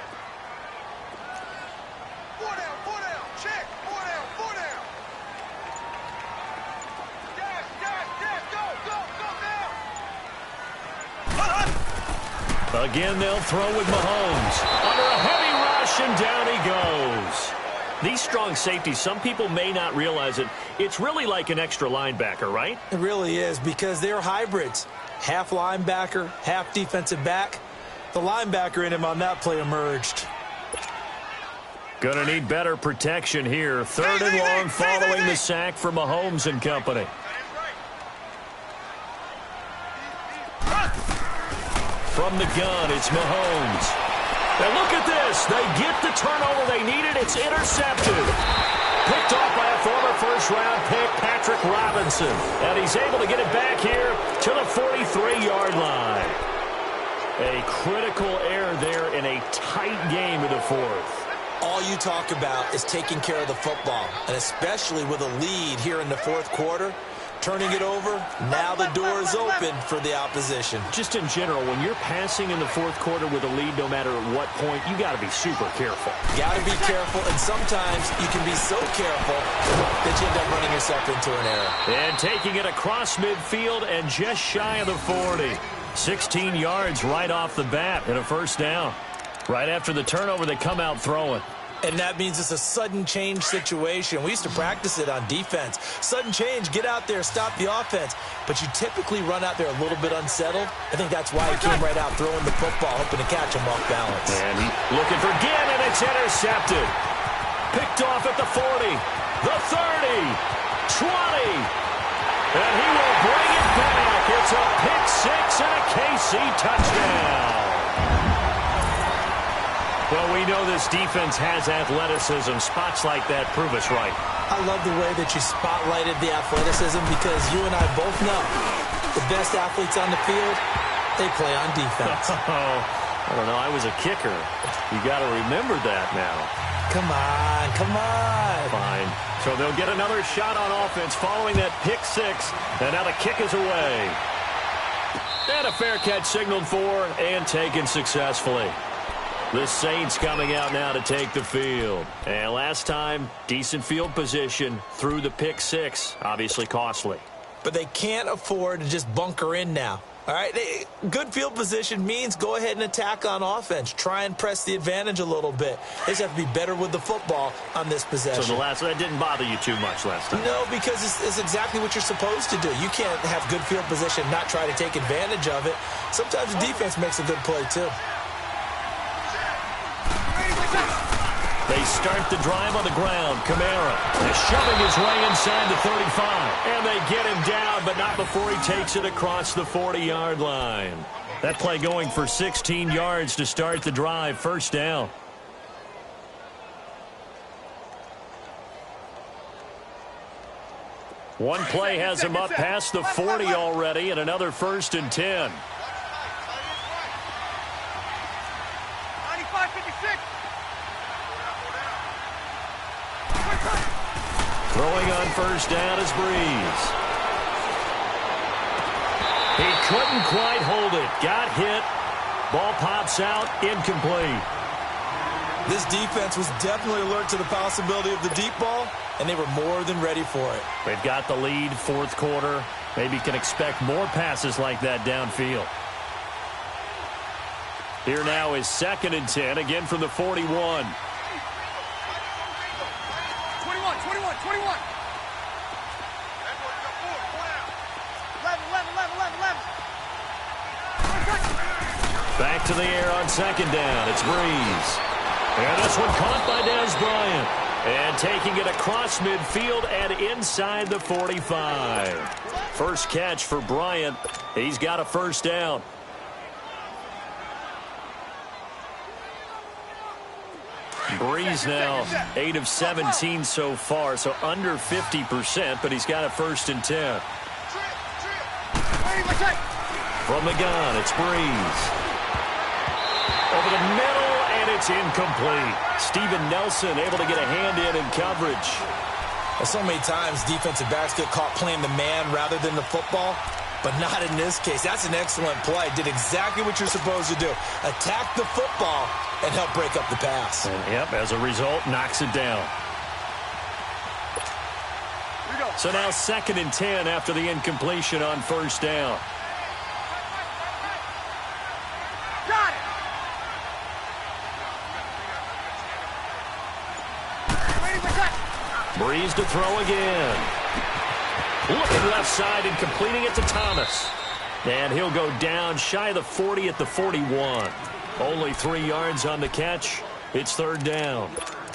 Again, they'll throw with Mahomes. Under a heavy rush, and down he goes. These strong safeties, some people may not realize it. It's really like an extra linebacker, right? It really is, because they're hybrids. Half linebacker, half defensive back. The linebacker in him on that play emerged. Gonna need better protection here. 3rd and long following the sack for Mahomes and company. From the gun, it's Mahomes. And look at this. They get the turnover they needed. It's intercepted. Picked off by a former first-round pick, Patrick Robinson. And he's able to get it back here to the 43-yard line. A critical error there in a tight game in the 4th. All you talk about is taking care of the football, and especially with a lead here in the 4th quarter. Turning it over, now the door is open for the opposition. Just in general, when you're passing in the 4th quarter with a lead, no matter at what point, you got to be super careful. Got to be careful, and sometimes you can be so careful that you end up running yourself into an error. And taking it across midfield and just shy of the 40. 16 yards right off the bat and a 1st down. Right after the turnover, they come out throwing. And that means it's a sudden change situation. We used to practice it on defense. Sudden change, get out there, stop the offense. But you typically run out there a little bit unsettled. I think that's why he came right out throwing the football, hoping to catch him off balance. And he's looking for Ginn, and it's intercepted. Picked off at the 40, the 30, 20. And he will bring it back. It's a pick six and a KC touchdown. Well, we know this defense has athleticism. Spots like that prove us right. I love the way that you spotlighted the athleticism because you and I both know the best athletes on the field, they play on defense. I don't know. I was a kicker. You got to remember that now. Come on, come on. Fine. So they'll get another shot on offense following that pick six. And now the kick is away. And a fair catch signaled for and taken successfully. The Saints coming out now to take the field. And last time, decent field position through the pick six. Obviously costly. But they can't afford to just bunker in now. All right, good field position means go ahead and attack on offense. Try and press the advantage a little bit. They just have to be better with the football on this possession. So that didn't bother you too much last time? No, because it's exactly what you're supposed to do. You can't have good field position, not try to take advantage of it. Sometimes the defense makes a good play, too. They start the drive on the ground. Kamara is shoving his way inside the 35. And they get him down, but not before he takes it across the 40-yard line. That play going for 16 yards to start the drive. First down. One play has him up past the 40 already, and another 1st and 10. 95-56. Throwing on first down is Breeze. He couldn't quite hold it. Got hit. Ball pops out. Incomplete. This defense was definitely alert to the possibility of the deep ball, and they were more than ready for it. They've got the lead, fourth quarter. Maybe can expect more passes like that downfield. Here now is 2nd and 10, again from the 41. 21. 11. Back to the air on 2nd down. It's Breeze. And this one caught by Dez Bryant. And taking it across midfield and inside the 45. First catch for Bryant. He's got a first down. Breeze now 8 of 17 so far, so under 50%, but he's got a 1st and 10. From the gun, it's Breeze. Over the middle, and it's incomplete. Steven Nelson able to get a hand in coverage. Well, so many times defensive backs get caught playing the man rather than the football, but not in this case. That's an excellent play. Did exactly what you're supposed to do. Attack the football and help break up the pass. And, yep, as a result, knocks it down. So now 2nd and 10 after the incompletion on first down. Got it. Breeze to throw again. Looking left side and completing it to Thomas. And he'll go down shy of the 40 at the 41. Only 3 yards on the catch. It's 3rd down.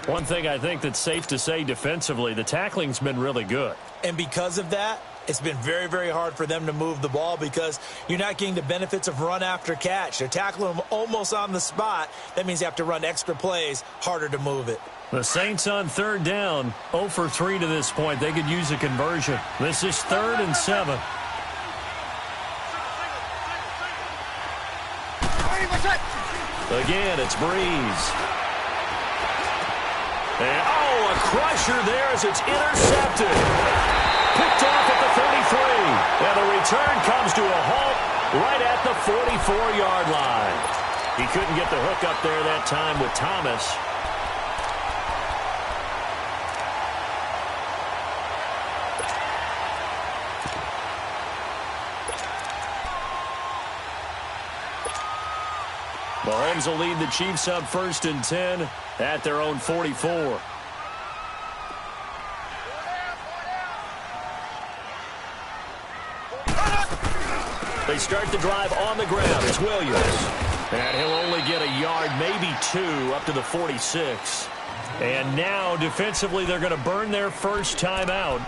One thing I think that's safe to say defensively, the tackling's been really good. And because of that, it's been very, very hard for them to move the ball because you're not getting the benefits of run after catch. They're tackling them almost on the spot. That means you have to run extra plays, harder to move it. The Saints on 3rd down, 0 for 3 to this point. They could use a conversion. This is 3rd and 7. Again, it's Breeze. And, a crusher there as it's intercepted. Picked off at the 33. And the return comes to a halt right at the 44-yard line. He couldn't get the hook up there that time with Thomas. Mahomes will lead the Chiefs up 1st and 10 at their own 44. They start the drive on the ground. It's Williams. And he'll only get a yard, maybe 2, up to the 46. And now, defensively, they're going to burn their first time out.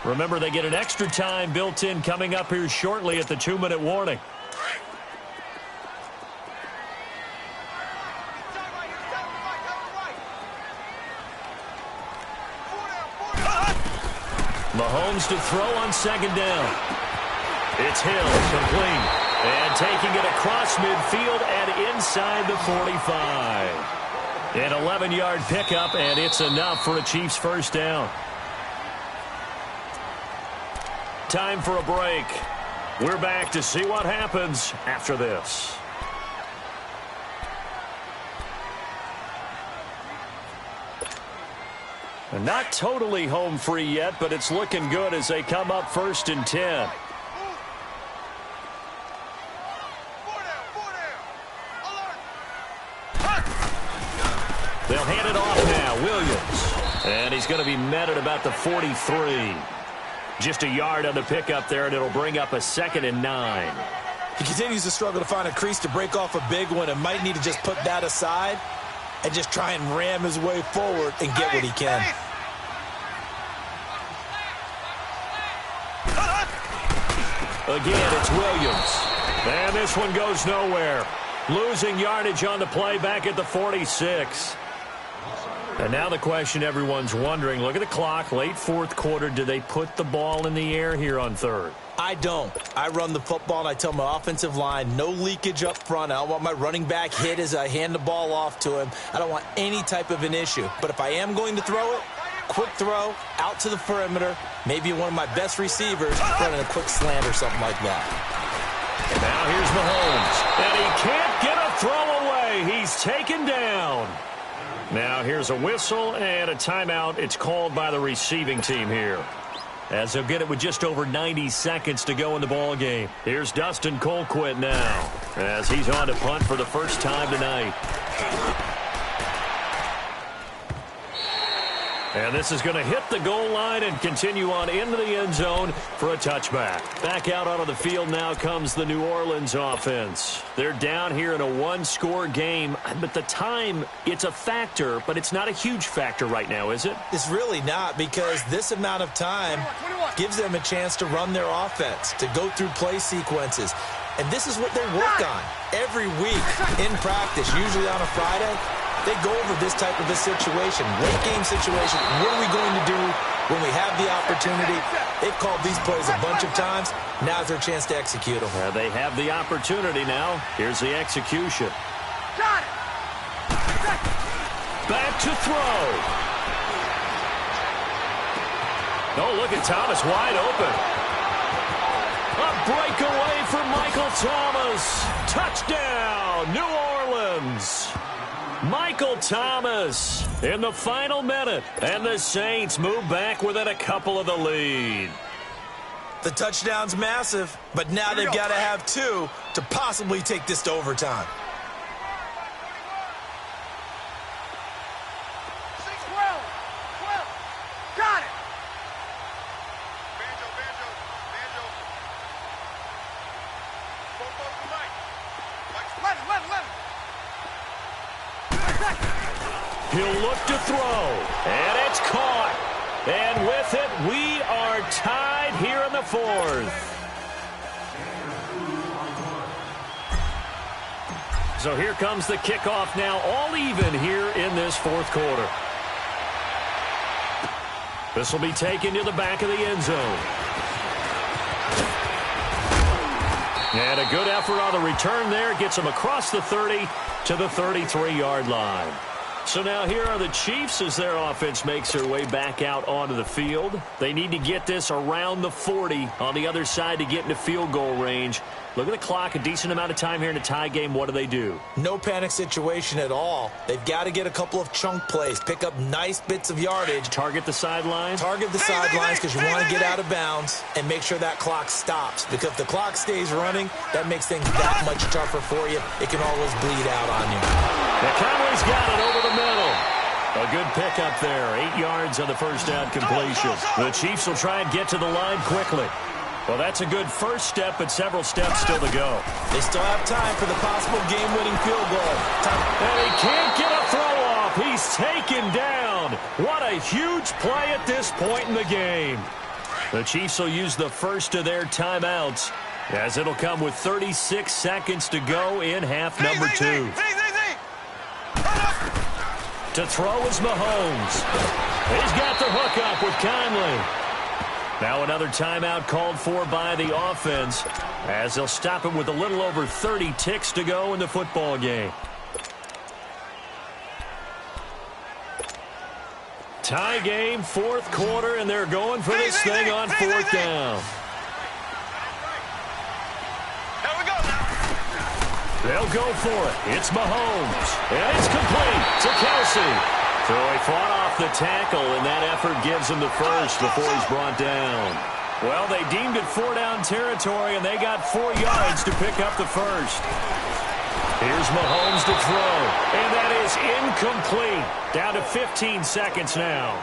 Remember, they get an extra time built in coming up here shortly at the 2-minute warning. Mahomes to throw on 2nd down. It's Hill, complete. And taking it across midfield and inside the 45. An 11-yard pickup, and it's enough for a Chiefs first down. Time for a break. We're back to see what happens after this. Not totally home free yet, but it's looking good as they come up 1st and 10. They'll hand it off now. Williams. And he's going to be met at about the 43. Just a yard on the pickup there, and it'll bring up a 2nd and 9. He continues to struggle to find a crease to break off a big one and might need to just put that aside and just try and ram his way forward and get what he can. Again, it's Williams. And this one goes nowhere. Losing yardage on the play back at the 46. And now the question everyone's wondering, look at the clock, late 4th quarter, do they put the ball in the air here on 3rd? I don't. I run the football, and I tell my offensive line, no leakage up front. I don't want my running back hit as I hand the ball off to him. I don't want any type of an issue. But if I am going to throw it, quick throw, out to the perimeter, maybe one of my best receivers running a quick slant or something like that. Now here's Mahomes, and he can't get a throw away. He's taken down. Now here's a whistle and a timeout. It's called by the receiving team here, as they'll get it with just over 90 seconds to go in the ball game. Here's Dustin Colquitt now, as he's on to punt for the first time tonight. And this is going to hit the goal line and continue on into the end zone for a touchback. Back out onto the field now comes the New Orleans offense. They're down here in a 1-score game, but the time, it's a factor, but it's not a huge factor right now, is it? It's really not, because this amount of time gives them a chance to run their offense, to go through play sequences. And this is what they work on every week in practice, usually on a Friday. They go over this type of a situation, late game situation. What are we going to do when we have the opportunity? They've called these plays a bunch of times. Now's their chance to execute them. They have the opportunity now. Here's the execution. Got it. Back to throw. Oh, look at Thomas wide open. A breakaway for Michael Thomas. Touchdown, New Orleans. Michael Thomas in the final minute, and the Saints move back within a couple of the lead. The touchdown's massive, but now they've got to have 2 to possibly take this to overtime. 12. Got it. Banjo. Let him. He'll look to throw, and it's caught. And with it, we are tied here in the 4th. So here comes the kickoff now, all even here in this 4th quarter. This will be taken to the back of the end zone. And a good effort on the return there. Gets him across the 30 to the 33-yard line. So now here are the Chiefs as their offense makes their way back out onto the field. They need to get this around the 40 on the other side to get into field goal range. Look at the clock, a decent amount of time here in a tie game. What do? No panic situation at all. They've got to get a couple of chunk plays, pick up nice bits of yardage. Target the sidelines? Target the sidelines because you want to get out of bounds and make sure that clock stops. Because if the clock stays running, that makes things that much tougher for you. It can always bleed out on you. Now Conley's got it over the middle. A good pickup there. 8 yards on the first down completion. The Chiefs will try and get to the line quickly. Well, that's a good first step, but several steps still to go. They still have time for the possible game-winning field goal. And he can't get a throw off. He's taken down. What a huge play at this point in the game. The Chiefs will use the first of their timeouts, as it'll come with 36 seconds to go in half number 2. To throw is Mahomes. He's got the hook up with Conley. Now another timeout called for by the offense, as they'll stop him with a little over 30 ticks to go in the football game. Tie game, fourth quarter, and they're going for this thing on fourth down. Here we go now. They'll go for it. It's Mahomes, and it's complete to Kelsey. So he fought off the tackle, and that effort gives him the first before he's brought down. Well, they deemed it 4-down territory, and they got 4 yards to pick up the first. Here's Mahomes to throw, and that is incomplete. Down to 15 seconds now.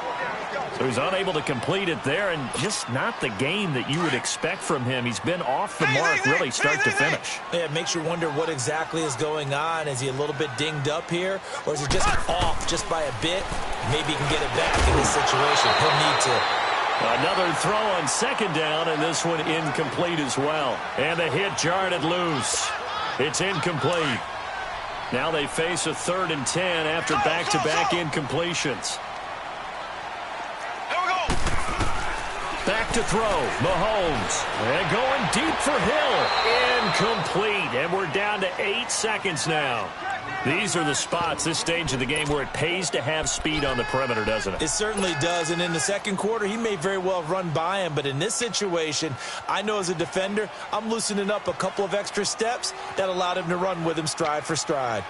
So he's unable to complete it there, and just not the game that you would expect from him. He's been off the mark really start to finish. Yeah, it makes you wonder what exactly is going on. Is he a little bit dinged up here, or is he just off just by a bit? Maybe he can get it back in this situation. He'll need to. Another throw on second down, and this one incomplete as well. And the hit jarred it loose. It's incomplete. Now they face a 3rd and 10 after back-to-back incompletions. Back to throw, Mahomes. And going deep for Hill. Incomplete. And we're down to 8 seconds now. These are the spots, this stage of the game, where it pays to have speed on the perimeter, doesn't it? It certainly does. And in the second quarter, he may very well run by him. But in this situation, I know as a defender, I'm loosening up a couple of extra steps that allowed him to run with him stride for stride.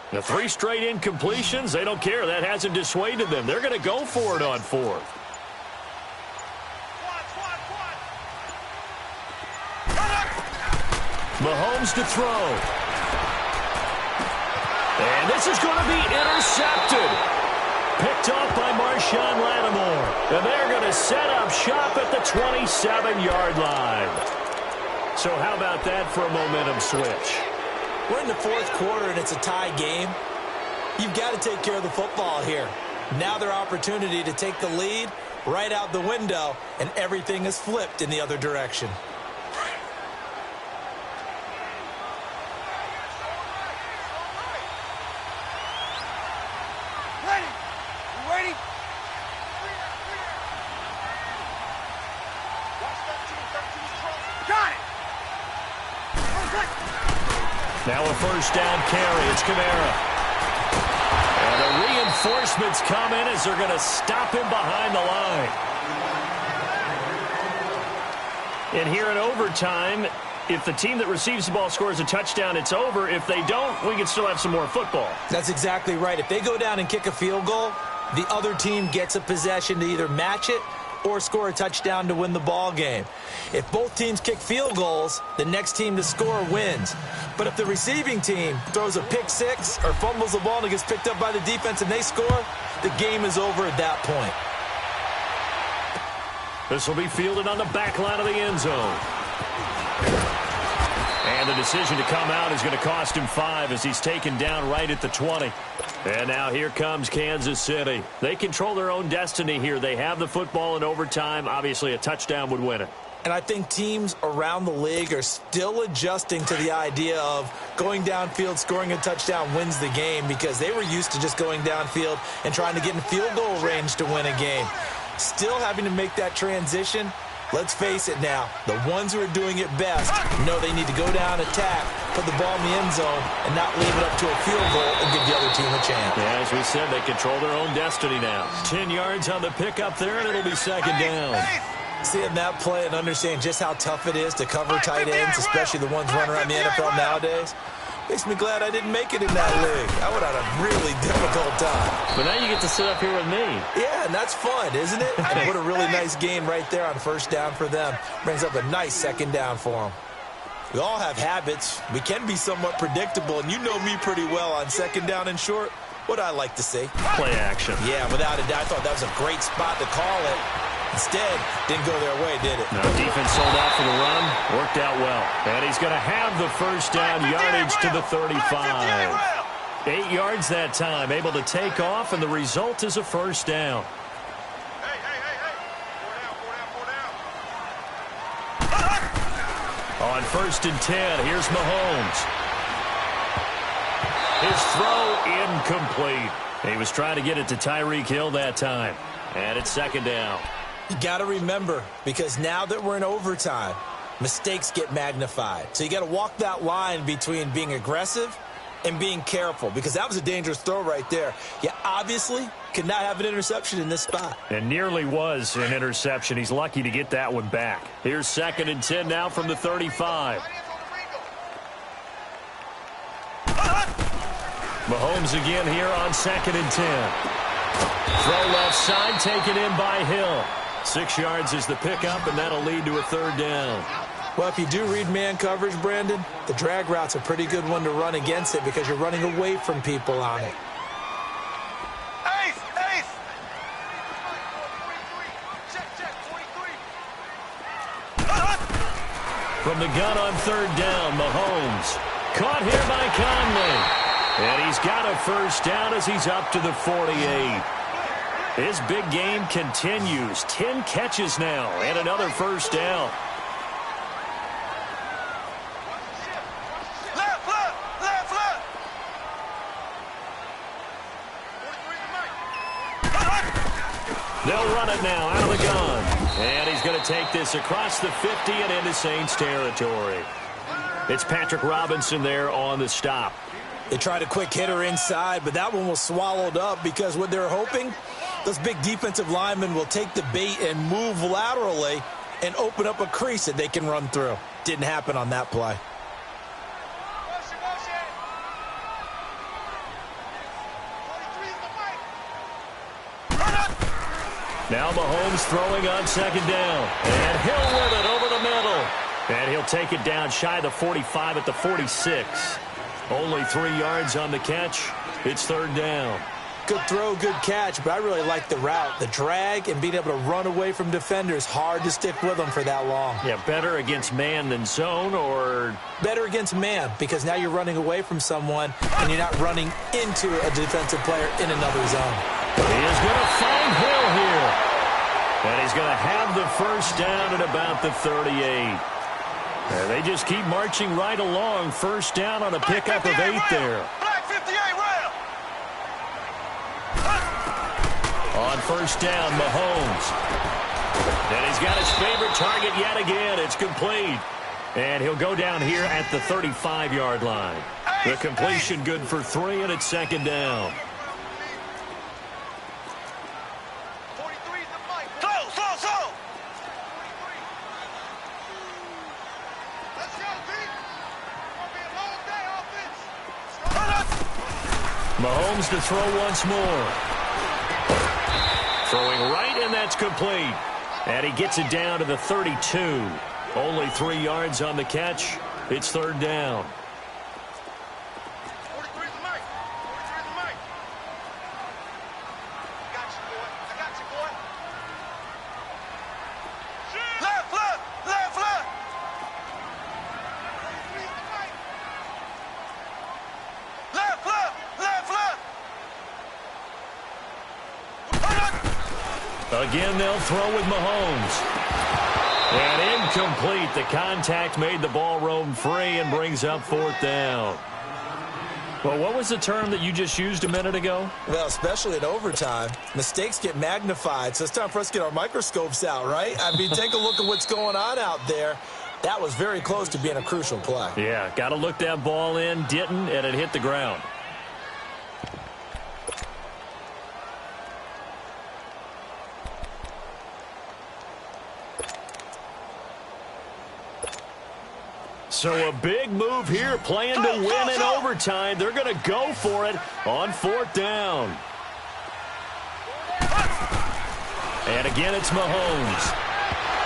The 3 straight incompletions, they don't care. That hasn't dissuaded them. They're going to go for it on 4th. Mahomes to throw. And this is going to be intercepted. Picked off by Marshawn Lattimore. And they're going to set up shop at the 27-yard line. So how about that for a momentum switch? We're in the fourth quarter, and it's a tie game. You've got to take care of the football here. Now their opportunity to take the lead right out the window, and everything is flipped in the other direction. Ready? You ready? Got it! Now a first down carry. It's Kamara. And the reinforcements come in as they're going to stop him behind the line. And here in overtime, if the team that receives the ball scores a touchdown, it's over. If they don't, we can still have some more football. That's exactly right. If they go down and kick a field goal, the other team gets a possession to either match it or score a touchdown to win the ball game. If both teams kick field goals, the next team to score wins. But if the receiving team throws a pick six or fumbles the ball and it gets picked up by the defense and they score, the game is over at that point. This will be fielded on the back line of the end zone. And the decision to come out is going to cost him 5 as he's taken down right at the 20. And now here comes Kansas City. They control their own destiny here. They have the football in overtime. Obviously, a touchdown would win it. And I think teams around the league are still adjusting to the idea of going downfield, scoring a touchdown wins the game, because they were used to just going downfield and trying to get in field goal range to win a game. Still having to make that transition. Let's face it now, the ones who are doing it best know they need to go down, attack, put the ball in the end zone, and not leave it up to a field goal and give the other team a chance. Yeah, as we said, they control their own destiny now. 10 yards on the pickup there, and it'll be second down. Seeing that play and understanding just how tough it is to cover tight ends, especially the ones running around the NFL nowadays, makes me glad I didn't make it in that league. I would have had a really difficult time. But now you get to sit up here with me. Yeah, and that's fun, isn't it? And what a really nice gain right there on first down for them. Brings up a nice second down for them. We all have habits. We can be somewhat predictable, and you know me pretty well on second down and short. What I like to see. Play action. Yeah, without a doubt. I thought that was a great spot to call it. Instead, didn't go their way, did it? No, defense sold out for the run. Worked out well. And he's going to have the first down, yardage to the 35. 8 yards that time, able to take off, and the result is a first down. On 1st and 10, here's Mahomes. His throw incomplete. He was trying to get it to Tyreek Hill that time. And it's second down. You got to remember, because now that we're in overtime, mistakes get magnified. So you got to walk that line between being aggressive and being careful, because that was a dangerous throw right there. You obviously could not have an interception in this spot. And nearly was an interception. He's lucky to get that one back. Here's 2nd and 10 now from the 35. Mahomes again here on 2nd and 10. Throw left side, taken in by Hill. 6 yards is the pickup, and that'll lead to a third down. Well, if you do read man coverage, Brandon, the drag route's a pretty good one to run against it because you're running away from people on it. From the gun on 3rd down, Mahomes. Caught here by Conley. And he's got a first down as he's up to the 48. His big game continues. 10 catches now and another first down. They'll run it now out of the gun. And he's going to take this across the 50 and into Saints territory. It's Patrick Robinson there on the stop. They tried a quick hitter inside, but that one was swallowed up because what they're hoping, those big defensive linemen will take the bait and move laterally and open up a crease that they can run through. Didn't happen on that play. Now Mahomes throwing on 2nd down. And Hill with it over the middle. And he'll take it down shy of the 45 at the 46. Only 3 yards on the catch. It's 3rd down. Good throw, good catch, but I really like the route. The drag and being able to run away from defenders, hard to stick with them for that long. Yeah, better against man than zone, or? Better against man, because now you're running away from someone and you're not running into a defensive player in another zone. He is going to find Hill here. And he's going to have the first down at about the 38. And they just keep marching right along. First down on a pickup of 8 there. On 1st down, Mahomes. And he's got his favorite target yet again. It's complete. And he'll go down here at the 35-yard line. The completion good for 3, and it's 2nd down. Mahomes to throw once more. Throwing right, and that's complete. And he gets it down to the 32. Only 3 yards on the catch. It's 3rd down. Again, they'll throw with Mahomes. And incomplete. The contact made the ball roam free and brings up 4th down. Well, what was the term that you just used a minute ago? Well, especially in overtime, mistakes get magnified, so it's time for us to get our microscopes out, right? I mean, take a look at what's going on out there. That was very close to being a crucial play. Yeah, got to look that ball in, didn't, and it hit the ground. So a big move here, playing to win in overtime. They're going to go for it on 4th down. And again, it's Mahomes.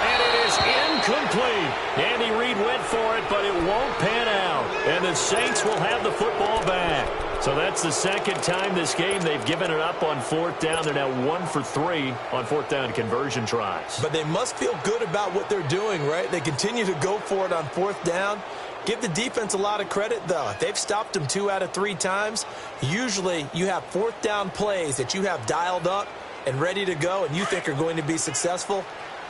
And it is incomplete. Andy Reid went for it, but it won't pan out. And the Saints will have the football back. So that's the second time this game they've given it up on 4th down. They're now 1 for 3 on 4th down conversion tries. But they must feel good about what they're doing, right? They continue to go for it on 4th down. Give the defense a lot of credit, though. They've stopped them 2 out of 3 times. Usually you have 4th down plays that you have dialed up and ready to go and you think are going to be successful.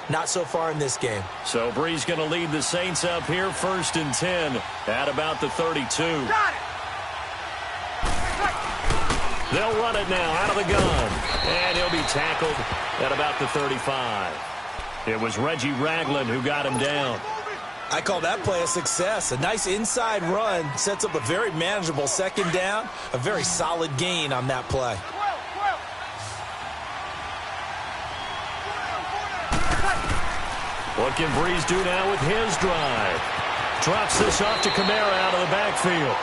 Not so far in this game. So Brees going to lead the Saints up here, 1st and 10 at about the 32. Got it. They'll run it now out of the gun. And he'll be tackled at about the 35. It was Reggie Ragland who got him down. I call that play a success. A nice inside run sets up a very manageable 2nd down. A very solid gain on that play. What can Brees do now with his drive? Drops this off to Kamara out of the backfield.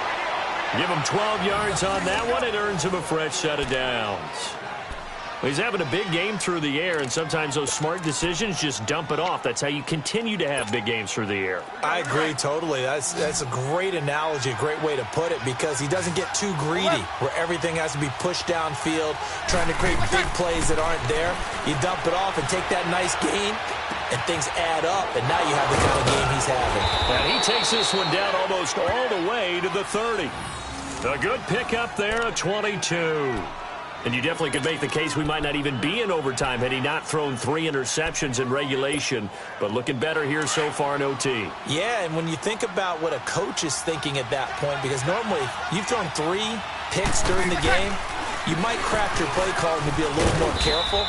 Give him 12 yards on that one. It earns him a fresh set of downs. He's having a big game through the air, and sometimes those smart decisions just dump it off. That's how you continue to have big games through the air. I agree totally. That's a great analogy, a great way to put it, because he doesn't get too greedy where everything has to be pushed downfield, trying to create big plays that aren't there. You dump it off and take that nice gain, and things add up, and now you have the kind of game he's having. And he takes this one down almost all the way to the 30. A good pickup there, a 22. And you definitely could make the case we might not even be in overtime had he not thrown 3 interceptions in regulation. But looking better here so far in OT. Yeah, and when you think about what a coach is thinking at that point, because normally you've thrown 3 picks during the game, you might craft your play call to be a little more careful.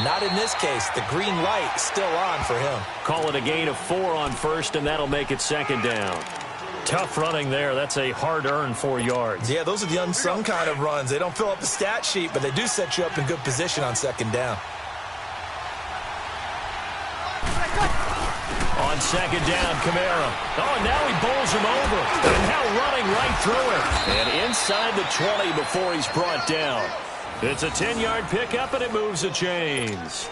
Not in this case. The green light is still on for him. Call it a gain of 4 on 1st, and that'll make it 2nd down. Tough running there. That's a hard-earned 4 yards. Yeah, those are the unsung kind of runs. They don't fill up the stat sheet, but they do set you up in good position on 2nd down. On 2nd down, Kamara. Oh, now he bowls him over. And now running right through it. And inside the 20 before he's brought down. It's a 10-yard pickup, and it moves the chains.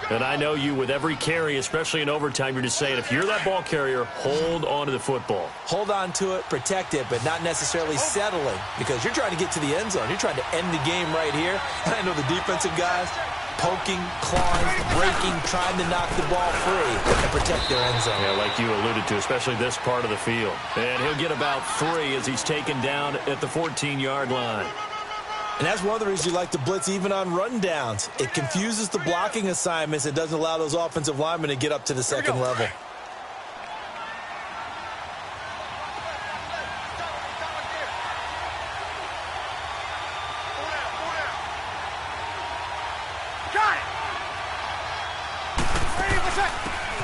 And I know you, with every carry, especially in overtime, you're just saying, if you're that ball carrier, hold on to the football. Hold on to it, protect it, but not necessarily settling, because you're trying to get to the end zone. You're trying to end the game right here. And I know the defensive guys poking, clawing, breaking, trying to knock the ball free and protect their end zone. Yeah, like you alluded to, especially this part of the field. And he'll get about 3 as he's taken down at the 14-yard line. And that's one of the reasons you like to blitz even on rundowns. It confuses the blocking assignments. It doesn't allow those offensive linemen to get up to the 2nd level.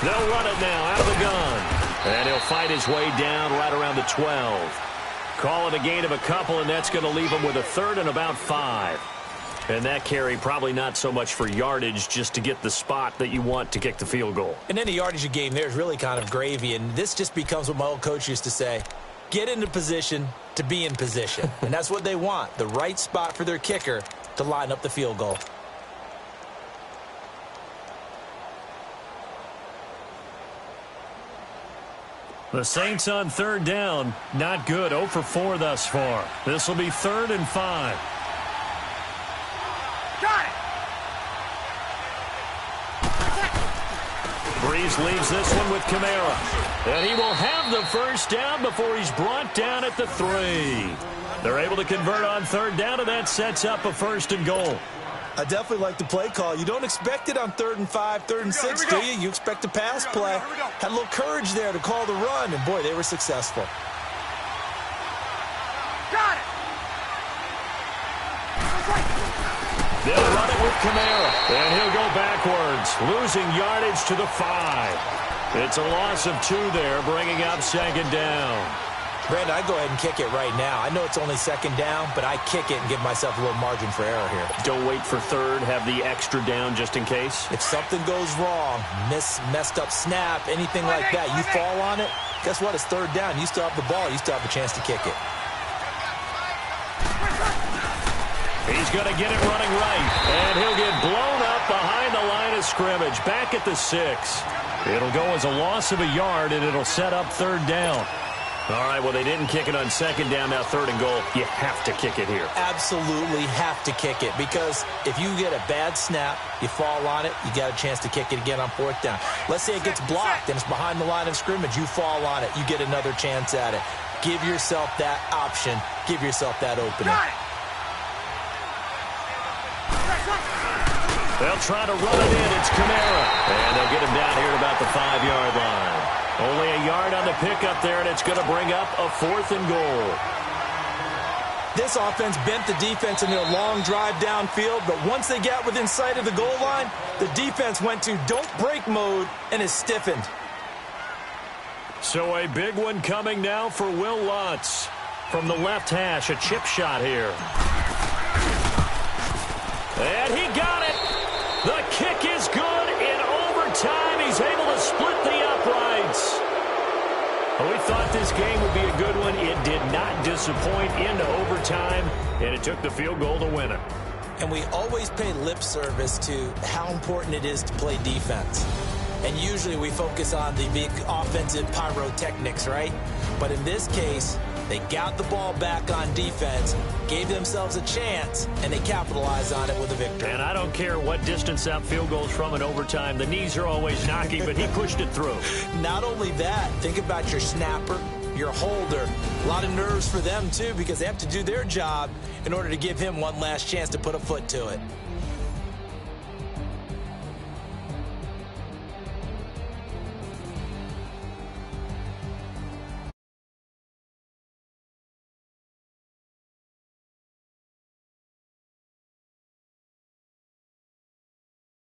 They'll run it now out of the gun. And he'll fight his way down right around the 12. Call it a gain of a couple, and that's going to leave him with a 3rd and about 5. And that carry probably not so much for yardage, just to get the spot that you want to kick the field goal. And any yardage you gain there is really kind of gravy, and this just becomes what my old coach used to say, get into position to be in position. And that's what they want, the right spot for their kicker to line up the field goal. The Saints on 3rd down, not good, 0 for 4 thus far. This will be 3rd and 5. Got it. Brees leaves this one with Kamara. And he will have the 1st down before he's brought down at the 3. They're able to convert on 3rd down, and that sets up a 1st and goal. I definitely like the play call. You don't expect it on 3rd and 5, 3rd and 6, do you? You expect a pass play. Had a little courage there to call the run, and boy, they were successful. Got it. with Kamara. And he'll go backwards, losing yardage to the 5. It's a loss of 2 there, bringing up second down. Brandon, I'd go ahead and kick it right now. I know it's only second down, but I kick it and give myself a little margin for error here. Don't wait for third, have the extra down just in case. If something goes wrong, messed up snap, anything like that, you fall on it, guess what? It's third down. You still have the ball. You still have a chance to kick it. He's going to get it running right, and he'll get blown up behind the line of scrimmage, back at the 6. It'll go as a loss of a yard, and it'll set up third down. All right, well, they didn't kick it on second down, now third and goal. You have to kick it here. Absolutely have to kick it, because if you get a bad snap, you fall on it, you got a chance to kick it again on fourth down. Let's say it gets blocked and it's behind the line of scrimmage. You fall on it, you get another chance at it. Give yourself that option. Give yourself that opening. They'll try to run it in. It's Kamara. And they'll get him down here at about the 5-yard line. Only a yard on the pickup there, and it's going to bring up a 4th and goal. This offense bent the defense in their long drive downfield, but once they got within sight of the goal line, the defense went to don't break mode and is stiffened. So a big one coming now for Will Lutz. From the left hash, a chip shot here. And he got it. The kick is good in overtime. He's able to split the uprights. We thought this game would be a good one. It did not disappoint into overtime, and it took the field goal to win it. And we always pay lip service to how important it is to play defense. And usually we focus on the big offensive pyrotechnics, right? But in this case, they got the ball back on defense, gave themselves a chance, and they capitalized on it with a victory. And I don't care what distance that field goes from in overtime. The knees are always knocking, but he pushed it through. Not only that, think about your snapper, your holder. A lot of nerves for them, too, because they have to do their job in order to give him one last chance to put a foot to it.